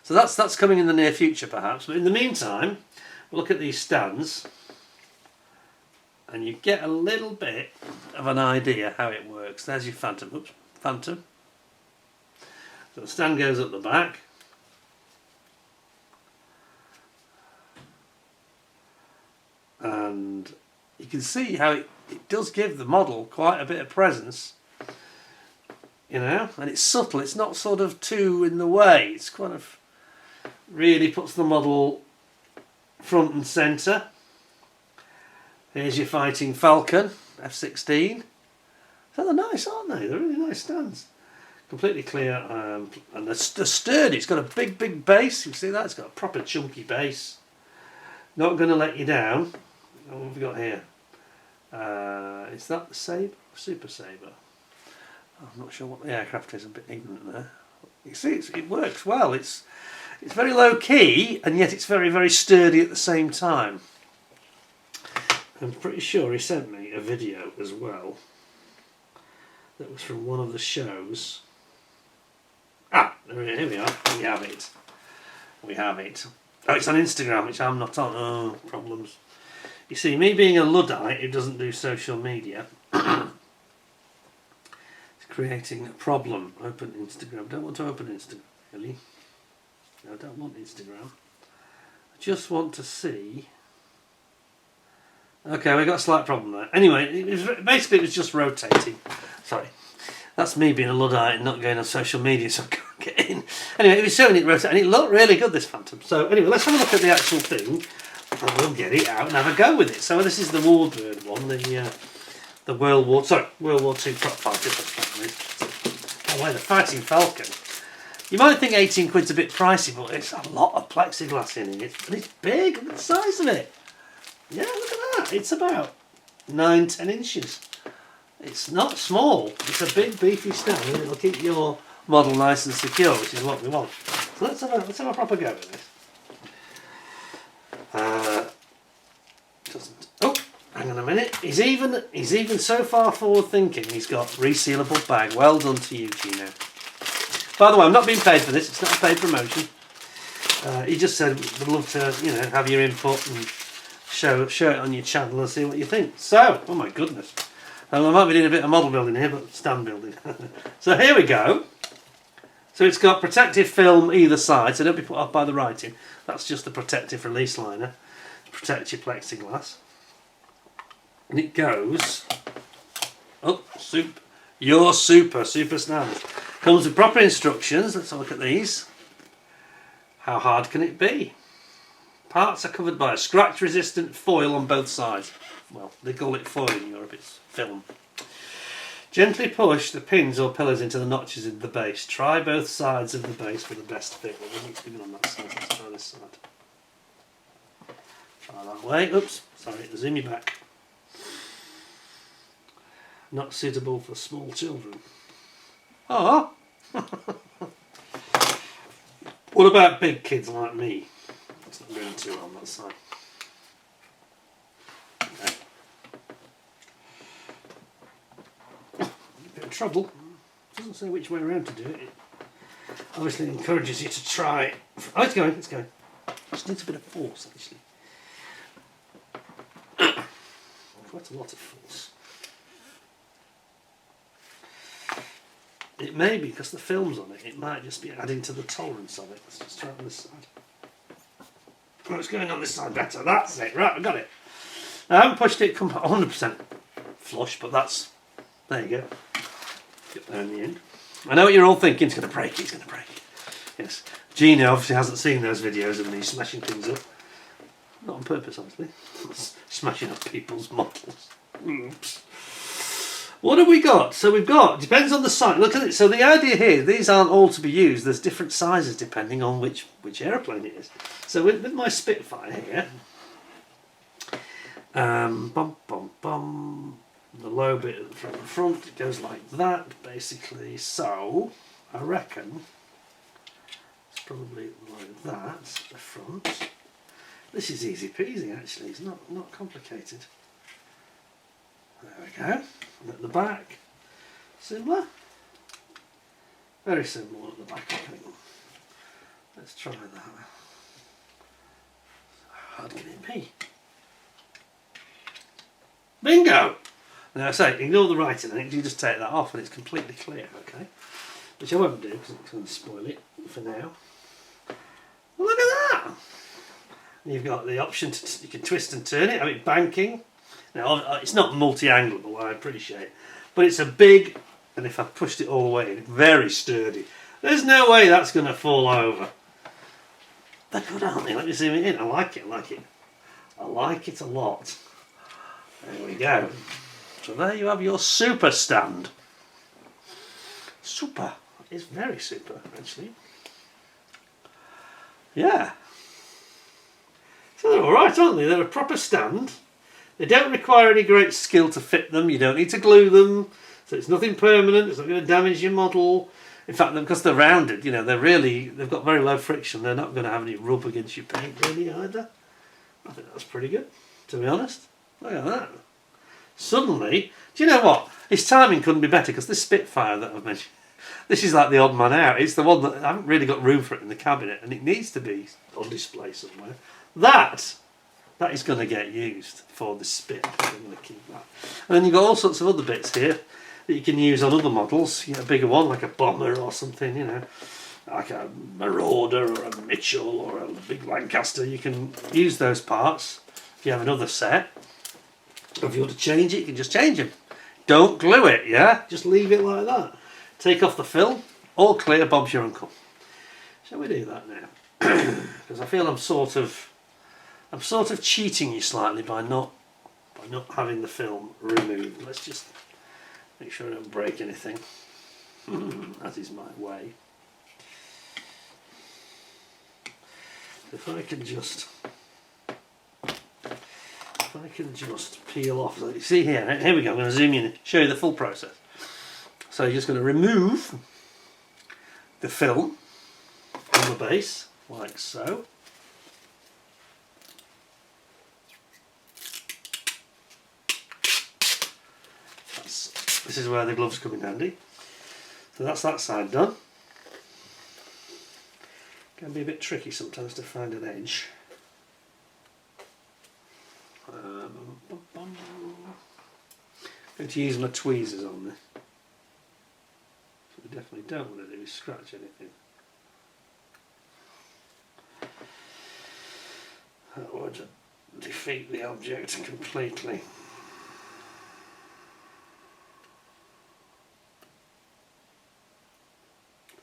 So that's coming in the near future perhaps. But in the meantime, we'll look at these stands and you get a little bit of an idea how it works. There's your phantom. Oops, phantom. So the stand goes up the back. And you can see how it does give the model quite a bit of presence, you know, and it's subtle, it's not sort of too in the way, it's kind of really puts the model front and centre. Here's your Fighting Falcon F-16. So they're nice, aren't they? They're really nice stands. Completely clear, and they're sturdy. It's got a big base. You can see that? It's got a proper chunky base. Not going to let you down. What have we got here? Is that the Sabre? Super Sabre. I'm not sure what the aircraft is. I'm a bit ignorant there. You see, it works well. It's very low key, and yet it's very sturdy at the same time. I'm pretty sure he sent me a video as well. That was from one of the shows. Ah, here we are. We have it. We have it. Oh, it's on Instagram, which I'm not on. Oh, problems. You see, me being a Luddite who doesn't do social media, it's creating a problem. Open Instagram. Don't want to open Instagram, really. No, I don't want Instagram. I just want to see. Okay, we got a slight problem there. Anyway, basically it was just rotating. Sorry. That's me being a Luddite and not going on social media, so I can't get in. Anyway, it was showing it rotating, and it looked really good, this Phantom. So anyway, let's have a look at the actual thing, and we'll get it out and have a go with it. So this is the Warbird one, the World War II prop fighter. Oh wait, the Fighting Falcon. You might think 18 quid's a bit pricey, but it's a lot of plexiglass in it, and it's big. Look at the size of it. Yeah, look at that. It's about 9-10 inches. It's not small. It's a big beefy stand, and it'll keep your model nice and secure, which is what we want. So let's have a proper go at this. Oh, hang on a minute. He's even so far forward thinking. He's got resealable bag. Well done to you, Gino. By the way, I'm not being paid for this. It's not a paid promotion. He just said we'd love to, have your input and show it on your channel and see what you think. So, oh my goodness. I might be doing a bit of model building here, but stand building. So here we go. So it's got protective film either side, so don't be put off by the writing. That's just the protective release liner to protect your plexiglass. And it goes, your super stand. Comes with proper instructions. Let's have a look at these. How hard can it be? Parts are covered by a scratch-resistant foil on both sides. Well, they call it foil in Europe, it's film. Gently push the pins or pillars into the notches in the base. Try both sides of the base for the best fit. Well, it looks good on that side. Let's try this side. Try that way. Oops, sorry, zoom you back. Not suitable for small children. Oh! What about big kids like me? It's not going too well on that side. Okay. A bit of trouble. It doesn't say which way around to do it. It obviously encourages you to try. Oh, it's going, it's going. Just needs a bit of force, actually. Quite a lot of force. It may be because the film's on it. It might just be adding to the tolerance of it. Let's just try it on this side. Oh, it's going on this side better. That's it. Right, I've got it. I haven't pushed it 100% flush, but that's... There you go. Get there in the end. I know what you're all thinking. It's going to break it. It's going to break it. Yes. Gino obviously hasn't seen those videos of me smashing things up. Not on purpose, obviously. Smashing up people's models. Oops. What have we got? So we've got, depends on the size. Look at it. So the idea here, these aren't all to be used. There's different sizes depending on which aeroplane it is. So with my Spitfire here, the low bit from the front, it goes like that, basically. So I reckon probably like that at the front. This is easy peasy actually, it's not complicated. There we go. And at the back, similar. Very similar at the back, I think. Let's try that. How hard can it be? Bingo! Now I say, ignore the writing on it, you just take that off and it's completely clear, okay? Which I won't do because it's going to spoil it for now. Well, look at that! You've got the option to, you can twist and turn it, I mean banking. Now it's not multi-angleable, I appreciate, but it's a big, and if I pushed it all the way in, very sturdy. There's no way that's going to fall over. They're good, aren't they? Let me zoom it in. I like it, I like it. I like it a lot. There we go. So there you have your super stand. Super. It's very super, actually. Yeah. So they're alright, aren't they? They're a proper stand. They don't require any great skill to fit them. You don't need to glue them. So it's nothing permanent. It's not going to damage your model. In fact, because they're rounded, you know, they've got very low friction. They're not going to have any rub against your paint really either. I think that's pretty good, to be honest. Look at that. Suddenly, do you know what? His timing couldn't be better because this Spitfire that I've mentioned, this is like the odd man out. It's the one that I haven't really got room for it in the cabinet and it needs to be on display somewhere. That is going to get used for the Spit. I'm going to keep that. And then you've got all sorts of other bits here that you can use on other models. You get a bigger one like a Bomber or something, you know, like a Marauder or a Mitchell or a big Lancaster. You can use those parts if you have another set. Or if you want to change it, you can just change them. Don't glue it, yeah? Just leave it like that. Take off the film, all clear, Bob's your uncle. Shall we do that now? Because I feel I'm sort of cheating you slightly by not having the film removed. Let's just make sure I don't break anything. That is my way. If I can just peel off. You see here we go. I'm going to zoom in and show you the full process. So you're just going to remove the film from the base, like so. This is where the gloves come in handy. So that's that side done. Can be a bit tricky sometimes to find an edge. I'm going to use my tweezers on this. What I definitely don't want to do is scratch anything. That would defeat the object completely.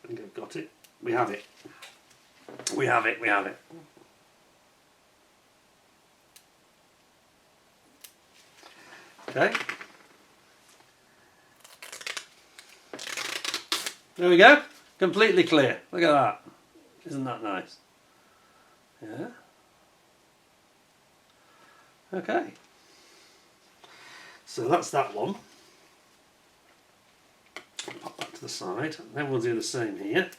I think I've got it. We have it. We have it. We have it. Okay. There we go. Completely clear. Look at that. Isn't that nice? Yeah. Okay. So that's that one. Pop that to the side. And then we'll do the same here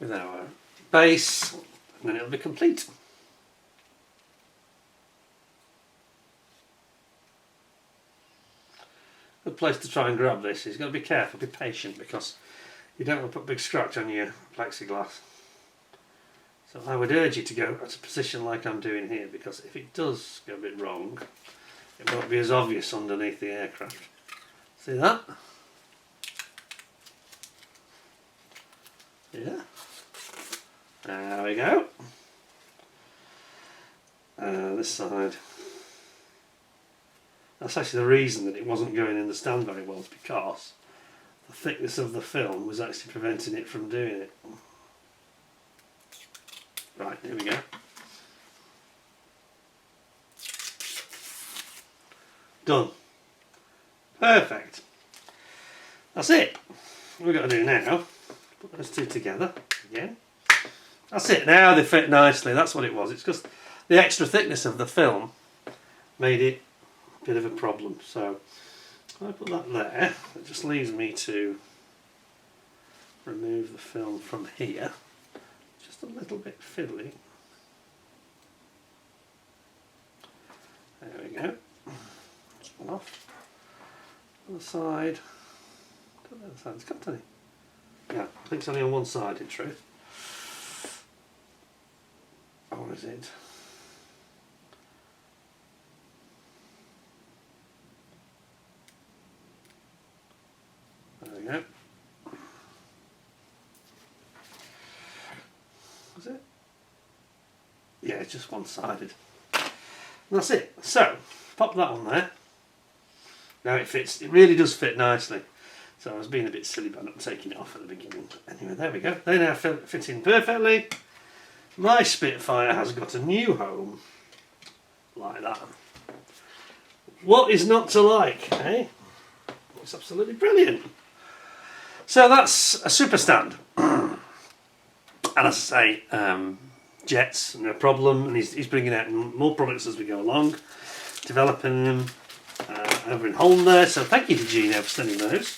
with our base, and then it'll be complete. Good place to try and grab this. You've got to be careful, be patient, because you don't want to put a big scratch on your plexiglass. So I would urge you to go at a position like I'm doing here, because if it does go a bit wrong, it won't be as obvious underneath the aircraft. See that? Yeah. There we go. This side. That's actually the reason that it wasn't going in the stand very well, is because the thickness of the film was actually preventing it from doing it. Right, here we go. Done. Perfect. That's it. What we've got to do now, put those two together again. That's it. Now they fit nicely. That's what it was. It's because the extra thickness of the film made it a bit of a problem. So if I put that there, it just leaves me to remove the film from here. just a little bit fiddly. There we go. That's one off. Other side. Don't know if that's got any. Yeah, I think it's only on one side in truth. Or is it? There we go. Was it? Yeah, it's just one-sided. That's it. So, pop that on there. Now it fits. It really does fit nicely. So I was being a bit silly by not taking it off at the beginning. Anyway, there we go. They now fit in perfectly. My Spitfire has got a new home. Like that. What is not to like, eh? It's absolutely brilliant. So that's a Supastand. And as I say, jets, no problem. And he's bringing out more products as we go along. Developing them over in Holland there. So thank you to Gino for sending those.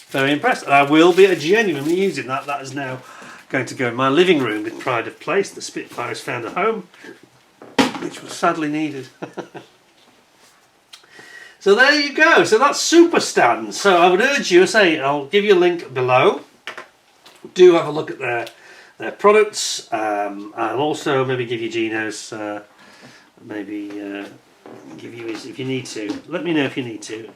Very impressed. And I will be genuinely using that. That is now going to go in my living room with pride of place. The Spitfire has found a home, which was sadly needed. So there you go. So that's Supastands. So I would urge you, I'll give you a link below. Do have a look at their products. I'll also maybe give you Gino's, give you his if you need to. Let me know if you need to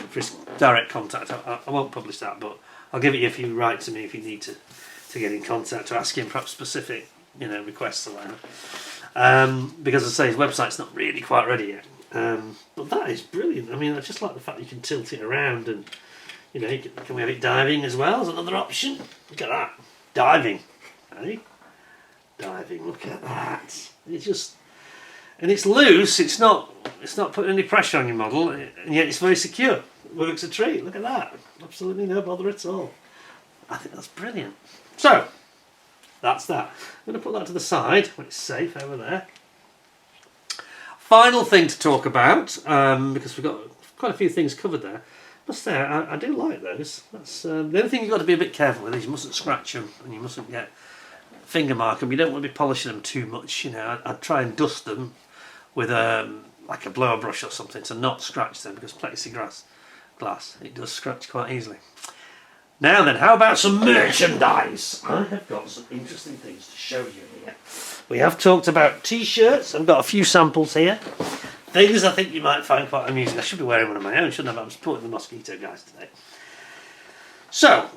for his direct contact. I won't publish that, but I'll give it you if you write to me if you need to get in contact to ask him perhaps specific requests or whatever. Because as I say, his website's not really quite ready yet. But that is brilliant. I mean, I just like the fact you can tilt it around and can we have it diving as well as another option? Look at that. Diving. Eh? Diving, look at that. It's just, and it's loose, it's not putting any pressure on your model, and yet it's very secure. It works a treat, look at that. Absolutely no bother at all. I think that's brilliant. So, that's that. I'm going to put that to the side when it's safe over there. Final thing to talk about, because we've got quite a few things covered there. Must say, I do like those. That's the only thing you've got to be a bit careful with is you mustn't scratch them and you mustn't get finger mark them. You don't want to be polishing them too much. I'd try and dust them with like a blower brush or something to not scratch them, because plexiglass it does scratch quite easily. Now then, how about some merchandise? I have got some interesting things to show you here. We have talked about t-shirts. I've got a few samples here. Things I think you might find quite amusing. I should be wearing one of my own, shouldn't I? I'm supporting the Mosquito guys today. So,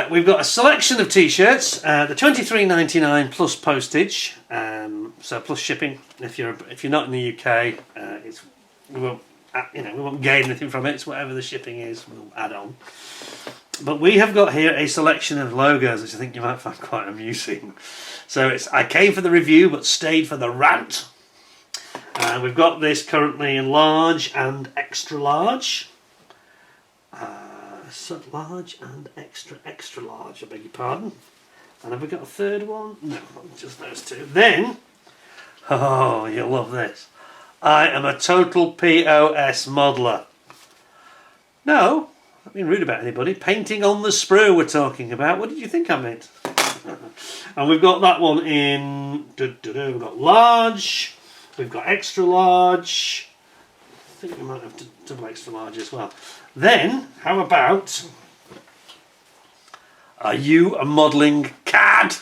we've got a selection of t-shirts. The $23.99 plus postage, so plus shipping. If you're not in the UK, we won't gain anything from it. It's whatever the shipping is, we'll add on. But we have got here a selection of logos, which I think you might find quite amusing. So I came for the review, but stayed for the rant. We've got this currently in large and extra large. So large and extra large, I beg your pardon. And have we got a third one? No, just those two. Then, oh, you'll love this. I am a total POS modeler. No, I'm not being rude about anybody. Painting on the sprue we're talking about. What did you think I meant? And we've got that one in, we've got large, we've got extra large. I think we might have double extra large as well. Then, how about, are you a modelling cad?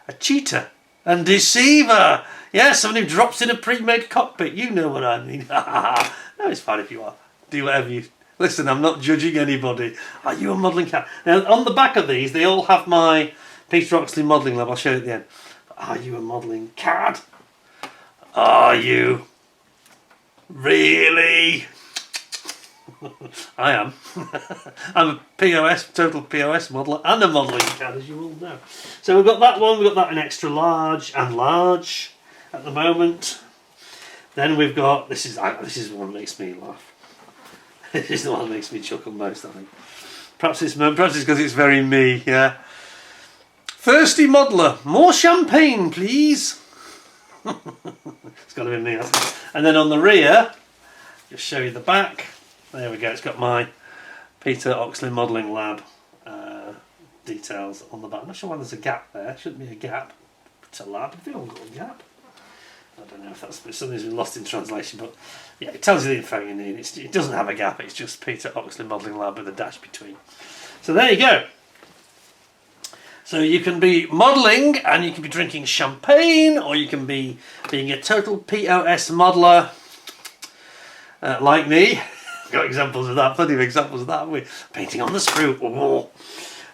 A cheater and deceiver? Yes, someone who drops in a pre-made cockpit. You know what I mean. No, it's fine if you are. Do whatever you... Listen, I'm not judging anybody. Are you a modelling cad? Now, on the back of these, they all have my Peter Oxley modelling lab. I'll show you at the end. But are you a modelling cad? Are you? Really? I am. I'm a POS, total POS modeler and a modelling cad, as you all know. So we've got that one, we've got that in extra large and large at the moment. Then we've got, this is the one that makes me laugh. This is the one that makes me chuckle most, I think. Perhaps it's because it's very me, yeah. Thirsty modeler, more champagne, please. It's got to be me. And then on the rear, just show you the back. There we go. It's got my Peter Oxley Modelling Lab details on the back. I'm not sure why there's a gap there. Shouldn't be a gap. Peter Lab. Have they all got a gap? I don't know if that's something's been lost in translation, but yeah, it tells you the info you need. It doesn't have a gap, it's just Peter Oxley Modelling Lab with a dash between. So there you go. So you can be modelling and you can be drinking champagne, or you can be being a total POS modeller like me. Got examples of that, plenty of examples of that. We're painting on the sprue. Oh.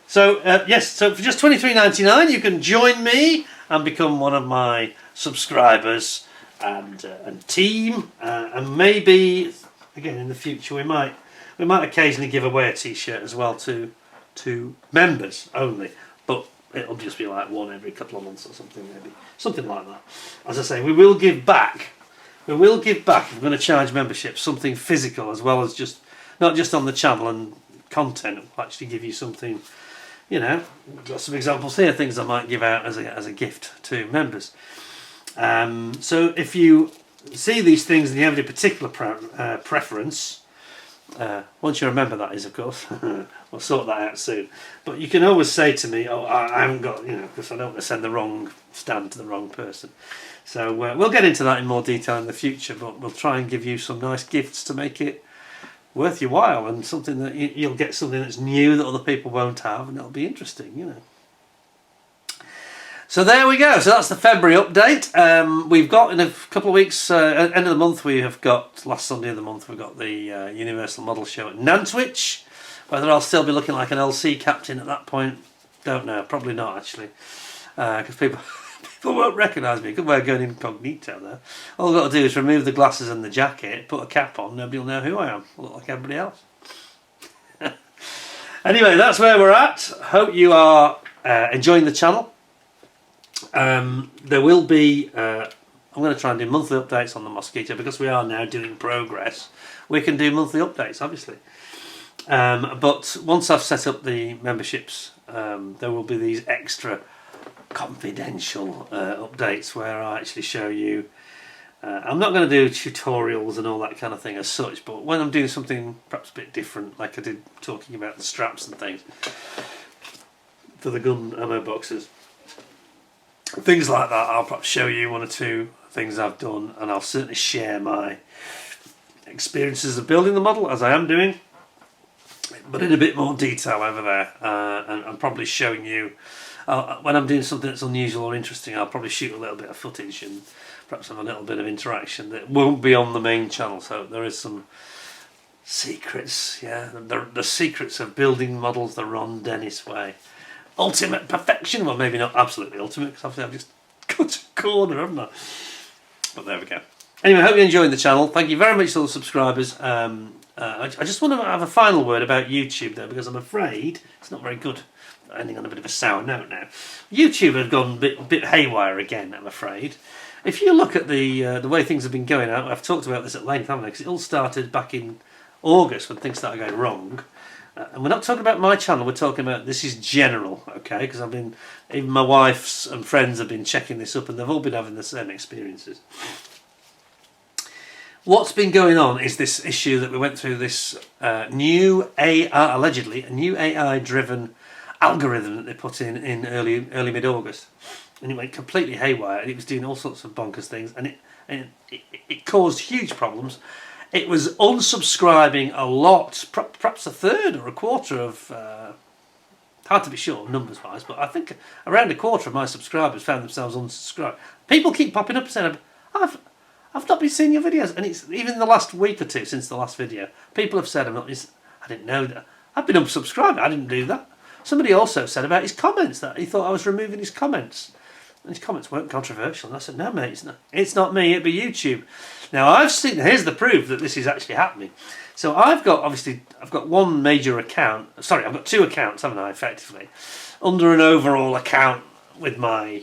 So yes, so for just $23.99 you can join me and become one of my subscribers and team, and maybe again in the future we might occasionally give away a t-shirt as well to members only, but it'll just be like one every couple of months or something, maybe something like that. As I say, we will give back. We will give back. If we're going to charge membership, something physical as well as just not just on the channel and content. We'll actually give you something. You know, we've got some examples here, things I might give out as a gift to members. So if you see these things and you have any particular preference, once you remember that is, of course, we'll sort that out soon. But you can always say to me, oh, I haven't got, you know, because I don't want to send the wrong stand to the wrong person. So we'll get into that in more detail in the future, but we'll try and give you some nice gifts to make it worth your while, and something that you'll get something that's new that other people won't have, and it'll be interesting, you know. So there we go. So that's the February update. We've got in a couple of weeks, end of the month, we have got, last Sunday of the month, we've got the Universal Model Show at Nantwich. Whether I'll still be looking like an LC captain at that point, don't know. Probably not, actually, because people won't recognise me. Good way of going incognito there. All I've got to do is remove the glasses and the jacket, put a cap on, nobody will know who I am. I look like everybody else. Anyway, that's where we're at. Hope you are enjoying the channel. There will be, I'm going to try and do monthly updates on the Mosquito, because we are now doing progress. We can do monthly updates, obviously. But once I've set up the memberships, there will be these extra confidential updates where I actually show you. I'm not going to do tutorials and all that kind of thing as such, but when I'm doing something perhaps a bit different, like I did talking about the straps and things for the gun ammo boxes, things like that, I'll perhaps show you one or two things I've done, and I'll certainly share my experiences of building the model, as I am doing, but in a bit more detail over there, and I'm probably showing you when I'm doing something that's unusual or interesting. I'll probably shoot a little bit of footage and perhaps have a little bit of interaction that won't be on the main channel. So there is some secrets, yeah, the secrets of building models the Ron Dennis way. Ultimate perfection, well, maybe not absolutely ultimate, because obviously I've just cut a corner, haven't I? But there we go. Anyway, I hope you're enjoying the channel. Thank you very much to all the subscribers. I just want to have a final word about YouTube though, because I'm afraid it's not very good. Ending on a bit of a sour note now. YouTube have gone a bit haywire again, I'm afraid. If you look at the way things have been going out, I've talked about this at length, haven't I? Because it all started back in August when things started going wrong. And we're not talking about my channel, we're talking about, this is general, okay? Because even my wife's and friends have been checking this up, and they've all been having the same experiences. What's been going on is this issue that we went through, this new AI, allegedly, a new AI-driven algorithm that they put in early mid-August, and it went completely haywire, and it was doing all sorts of bonkers things, and it caused huge problems. It was unsubscribing a lot, perhaps a third or a quarter of, hard to be sure numbers wise, but I think around a quarter of my subscribers found themselves unsubscribed. People keep popping up saying, I've not been seeing your videos, and it's even in the last week or two since the last video, people have said, I didn't know that, I've been unsubscribed, I didn't do that. Somebody also said about his comments that he thought I was removing his comments. And his comments weren't controversial. And I said, no, mate, it's not me, it'd be YouTube. Now, I've seen, here's the proof that this is actually happening. So I've got one major account. Sorry, I've got two accounts, haven't I, effectively, under an overall account with my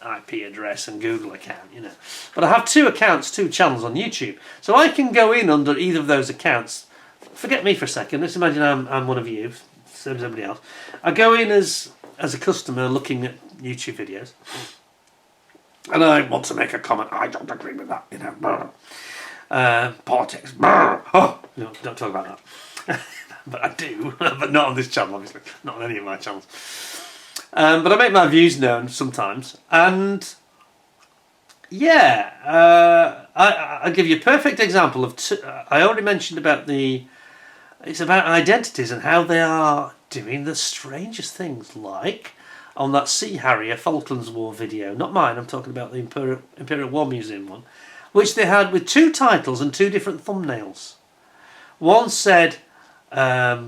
IP address and Google account, you know. But I have two accounts, two channels on YouTube. So I can go in under either of those accounts. Forget me for a second. Let's imagine I'm one of you. Same as everybody else. I go in as a customer looking at YouTube videos, and I want to make a comment. I don't agree with that, you know. Politics. Oh, no, don't talk about that. But I do, but not on this channel, obviously. Not on any of my channels. But I make my views known sometimes, and yeah, I'll give you a perfect example of I already mentioned about it's about identities and how they are doing the strangest things, like on that Sea Harrier Falklands War video, not mine, I'm talking about the Imperial War Museum one, which they had with 2 titles and 2 different thumbnails. One said Her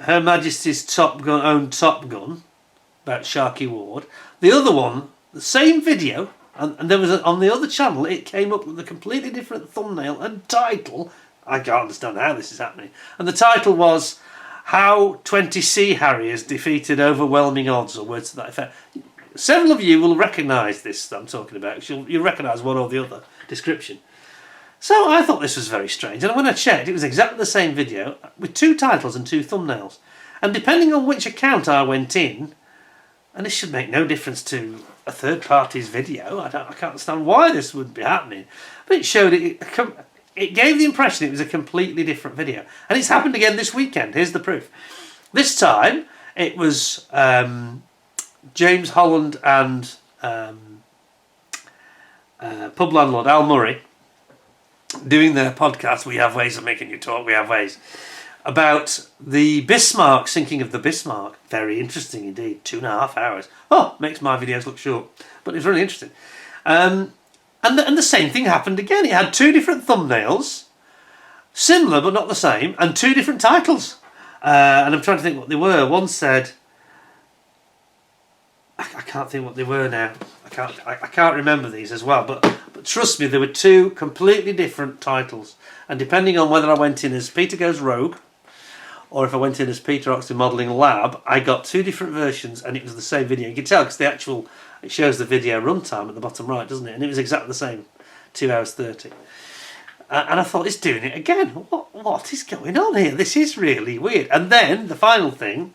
Majesty's own Top Gun, about Sharkey Ward. The other one, the same video, and there was on the other channel, it came up with a completely different thumbnail and title. I can't understand how this is happening. And the title was How 20 Sea Harriers Defeated Overwhelming Odds, or words to that effect. Several of you will recognise this that I'm talking about. You'll recognise one or the other description. So I thought this was very strange, and when I checked, it was exactly the same video with 2 titles and 2 thumbnails. And depending on which account I went in, and this should make no difference to a third party's video, I can't understand why this would be happening, but it showed it gave the impression it was a completely different video. And it's happened again this weekend. Here's the proof. This time it was James Holland and pub landlord Al Murray doing their podcast, We Have Ways of Making You Talk, We Have Ways, about the Bismarck, sinking of the Bismarck. Very interesting indeed. 2.5 hours. Oh, makes my videos look short, but it's really interesting. And the same thing happened again. It had 2 different thumbnails, similar but not the same, and 2 different titles. And I'm trying to think what they were. One said, I can't think what they were now. I can't remember these as well. But trust me, there were 2 completely different titles. And depending on whether I went in as Peter Goes Rogue, or if I went in as Peter Oxley Modelling Lab, I got 2 different versions, and it was the same video. You can tell because it shows the video runtime at the bottom right, doesn't it? And it was exactly the same, 2 hours 30. And I thought, it's doing it again. What is going on here? This is really weird. And then the final thing,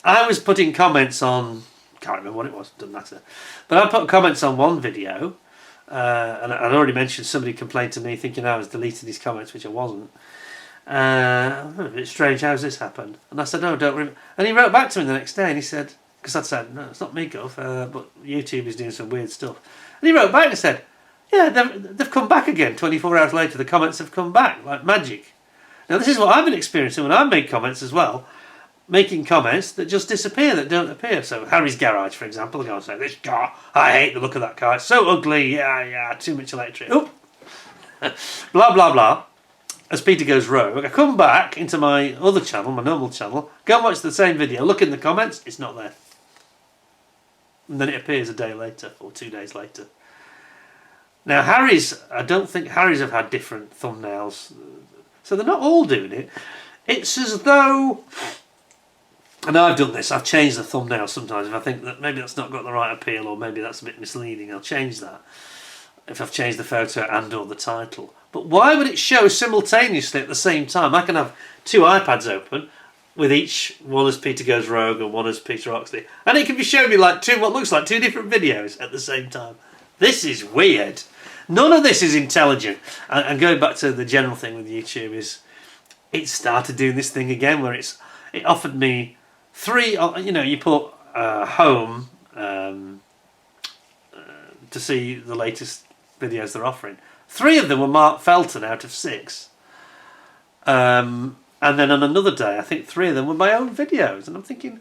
I was putting comments on, can't remember what it was, doesn't matter. But I put comments on one video, and I'd already mentioned somebody complained to me thinking I was deleting his comments, which I wasn't. A bit strange, how's this happened? And I said, no, don't remember. And he wrote back to me the next day and he said, because I'd said, no, it's not me, Gov, but YouTube is doing some weird stuff. And he wrote back and said, yeah, they've come back again. 24 hours later, the comments have come back, like magic. Now, this is what I've been experiencing when I've made comments as well. Making comments that just disappear, that don't appear. So, Harry's Garage, for example, the guy saying, this car, I hate the look of that car, it's so ugly, yeah, too much electric. Oop. Blah, blah, blah. As Peter Goes Rogue, I come back into my other channel, my normal channel, go and watch the same video, look in the comments, it's not there. And then it appears a day later, or 2 days later. Now I don't think Harry's have had different thumbnails, so they're not all doing it. It's as though, and I've done this, I've changed the thumbnail sometimes if I think that maybe that's not got the right appeal, or maybe that's a bit misleading, I'll change that. If I've changed the photo and or the title. But why would it show simultaneously at the same time? I can have 2 iPads open, with each one as Peter Goes Rogue and one as Peter Oxley, and it can be showing me like what looks like 2 different videos at the same time. This is weird. None of this is intelligent. And going back to the general thing with YouTube is, it started doing this thing again where it offered me 3. You put home to see the latest videos they're offering. 3 of them were Mark Felton out of 6. And then on another day, I think 3 of them were my own videos, and I'm thinking,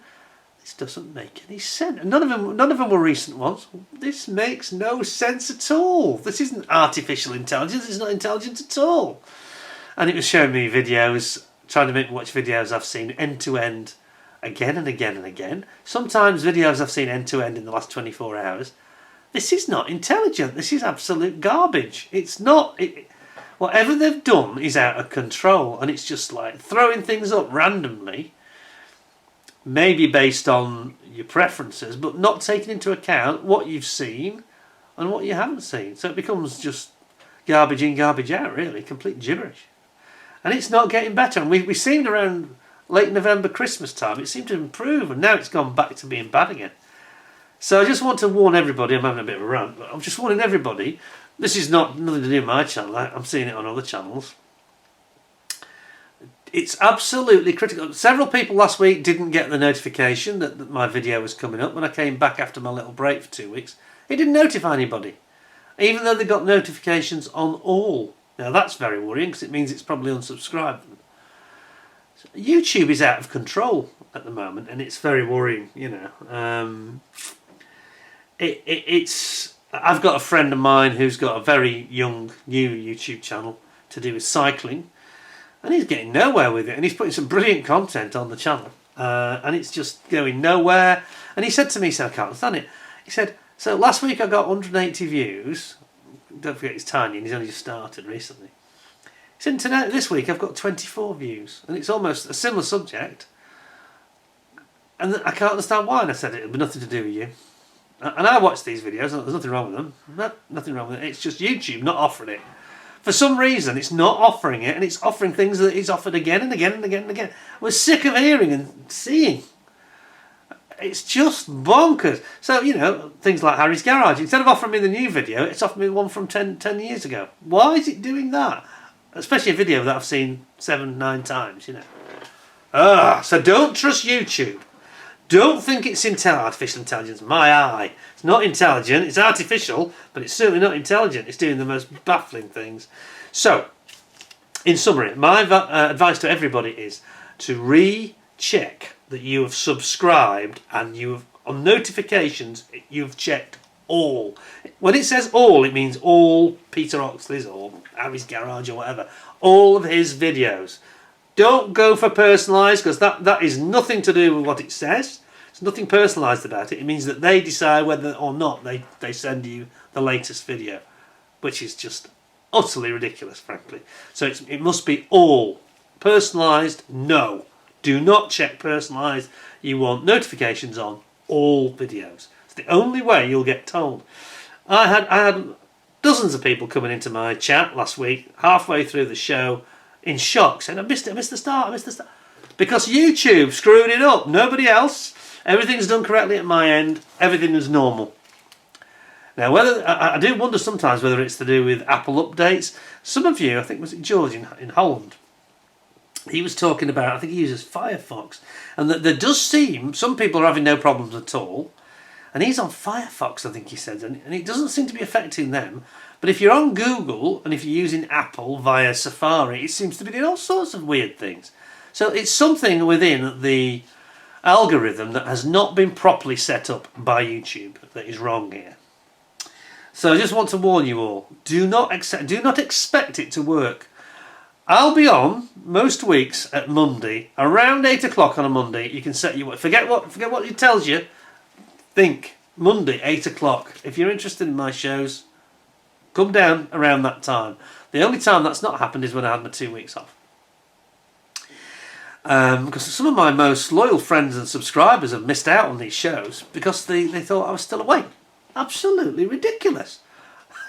this doesn't make any sense. None of them were recent ones. This makes no sense at all. This isn't artificial intelligence. It's not intelligent at all. And it was showing me videos, trying to make me watch videos I've seen end to end, again and again and again. Sometimes videos I've seen end to end in the last 24 hours. This is not intelligent. This is absolute garbage. It's not. Whatever they've done is out of control, and it's just like throwing things up randomly, maybe based on your preferences, but not taking into account what you've seen and what you haven't seen. So it becomes just garbage in, garbage out, really, complete gibberish. And it's not getting better. And we seemed around late November, Christmas time, it seemed to improve, and now it's gone back to being bad again. So I just want to warn everybody, I'm having a bit of a rant, but I'm just warning everybody, this is nothing to do with my channel, I'm seeing it on other channels. It's absolutely critical. Several people last week didn't get the notification that my video was coming up when I came back after my little break for 2 weeks. It didn't notify anybody, even though they got notifications on all. Now that's very worrying because it means it's probably unsubscribed. So YouTube is out of control at the moment, and it's very worrying. I've got a friend of mine who's got a very young, new YouTube channel to do with cycling. And he's getting nowhere with it, and he's putting some brilliant content on the channel, and it's just going nowhere. And he said to me, I can't understand it. He said, so last week I got 180 views. Don't forget he's tiny and he's only just started recently. He said, tonight, this week I've got 24 views, and it's almost a similar subject. And I can't understand why. And I said, it'll be nothing to do with you. And I watch these videos, and there's nothing wrong with them. No, nothing wrong with it. It's just YouTube not offering it. For some reason, it's not offering it, and it's offering things that it's offered again and again and again and again. We're sick of hearing and seeing. It's just bonkers. So, things like Harry's Garage. Instead of offering me the new video, it's offering me one from 10 years ago. Why is it doing that? Especially a video that I've seen 7, 9 times, So don't trust YouTube. Don't think it's artificial intelligence. My eye. It's not intelligent. It's artificial, but it's certainly not intelligent. It's doing the most baffling things. So, in summary, my advice to everybody is to recheck that you have subscribed and you have, on notifications, you've checked all. When it says all, it means all Peter Oxley's or Harry's Garage or whatever. All of his videos. Don't go for personalised, because that is nothing to do with what it says. There's nothing personalised about it. It means that they decide whether or not they send you the latest video, which is just utterly ridiculous, frankly. So it must be all. Personalised, no. Do not check personalised. You want notifications on all videos. It's the only way you'll get told. I had dozens of people coming into my chat last week, halfway through the show, in shock, saying, I missed the start. Because YouTube screwed it up, nobody else. Everything's done correctly at my end, everything is normal. Now, I do wonder sometimes whether it's to do with Apple updates. Some of you, I think was it George in Holland, he was talking about, I think he uses Firefox, and that there does seem, some people are having no problems at all, and he's on Firefox, I think he said, and it doesn't seem to be affecting them. But if you're on Google and if you're using Apple via Safari, it seems to be doing all sorts of weird things. So it's something within the algorithm that has not been properly set up by YouTube that is wrong here. So I just want to warn you all, do not expect it to work. I'll be on most weeks at Monday, around 8 o'clock on a Monday. You can set your, forget what it tells you. Think Monday, 8 o'clock. If you're interested in my shows, come down around that time. The only time that's not happened is when I had my 2 weeks off. Because some of my most loyal friends and subscribers have missed out on these shows because they thought I was still awake. Absolutely ridiculous.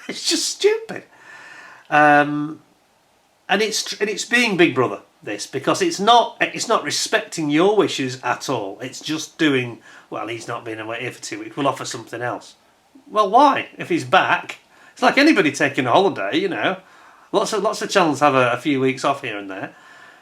It's just stupid. And it's being Big Brother, this, because it's not respecting your wishes at all. It's just doing, well, he's not been away here for 2 weeks, we'll offer something else. Well, why? If he's back, it's like anybody taking a holiday, Lots of channels have a few weeks off here and there.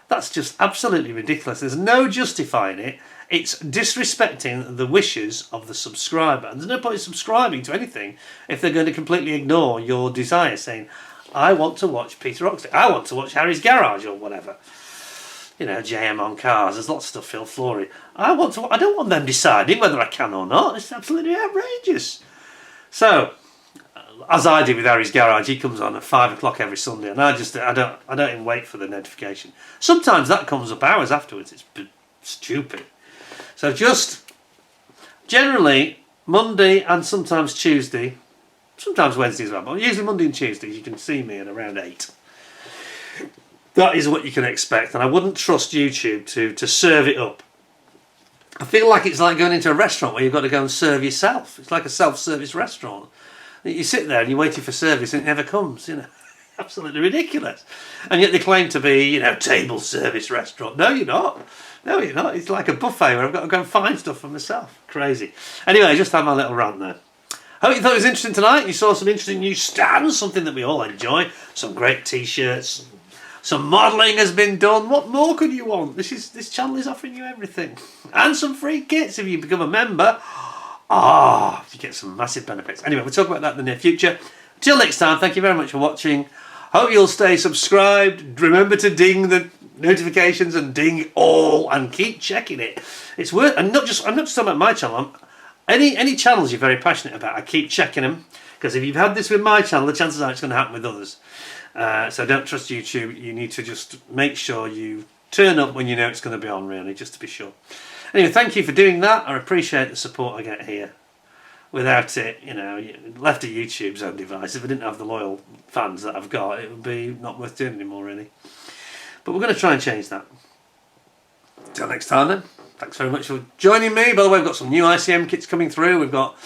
That's just absolutely ridiculous. There's no justifying it. It's disrespecting the wishes of the subscriber. And there's no point in subscribing to anything if they're going to completely ignore your desire, saying, I want to watch Peter Oxley. I want to watch Harry's Garage or whatever. JM on cars. There's lots of stuff, Phil Flory. I don't want them deciding whether I can or not. It's absolutely outrageous. So, as I did with Harry's Garage, he comes on at 5 o'clock every Sunday, and I don't even wait for the notification. Sometimes that comes up hours afterwards. It's stupid. So just generally Monday and sometimes Tuesday, sometimes Wednesday as well, but usually Monday and Tuesdays you can see me at around 8. That is what you can expect, and I wouldn't trust YouTube to serve it up. I feel like it's like going into a restaurant where you've got to go and serve yourself. It's like a self-service restaurant. You sit there and you're waiting for service and it never comes, Absolutely ridiculous. And yet they claim to be, table service restaurant. No, you're not. No, you're not. It's like a buffet where I've got to go and find stuff for myself. Crazy. Anyway, I just had my little rant there. Hope you thought it was interesting tonight. You saw some interesting new stands, something that we all enjoy. Some great t-shirts, Some modelling has been done. What more could you want? This channel is offering you everything. And some free kits if you become a member. You get some massive benefits. Anyway, we'll talk about that in the near future. Till next time, thank you very much for watching. Hope you'll stay subscribed. Remember to ding the notifications and ding all and keep checking it. It's worth, and I'm not just talking about my channel. Any channels you're very passionate about, I keep checking them, because if you've had this with my channel, the chances are it's going to happen with others. So don't trust YouTube. You need to just make sure you turn up when you know it's going to be on, really, just to be sure. Anyway, thank you for doing that. I appreciate the support I get here. Without it, you know, left to YouTube's own device, if I didn't have the loyal fans that I've got, it would be not worth doing anymore, really. But we're going to try and change that. Till next time then. Thanks very much for joining me. By the way, we've got some new ICM kits coming through. We've got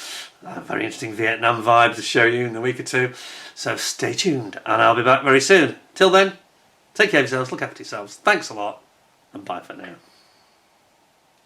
a very interesting Vietnam vibe to show you in a week or two. So stay tuned, and I'll be back very soon. Till then, take care of yourselves, look after yourselves. Thanks a lot, and bye for now.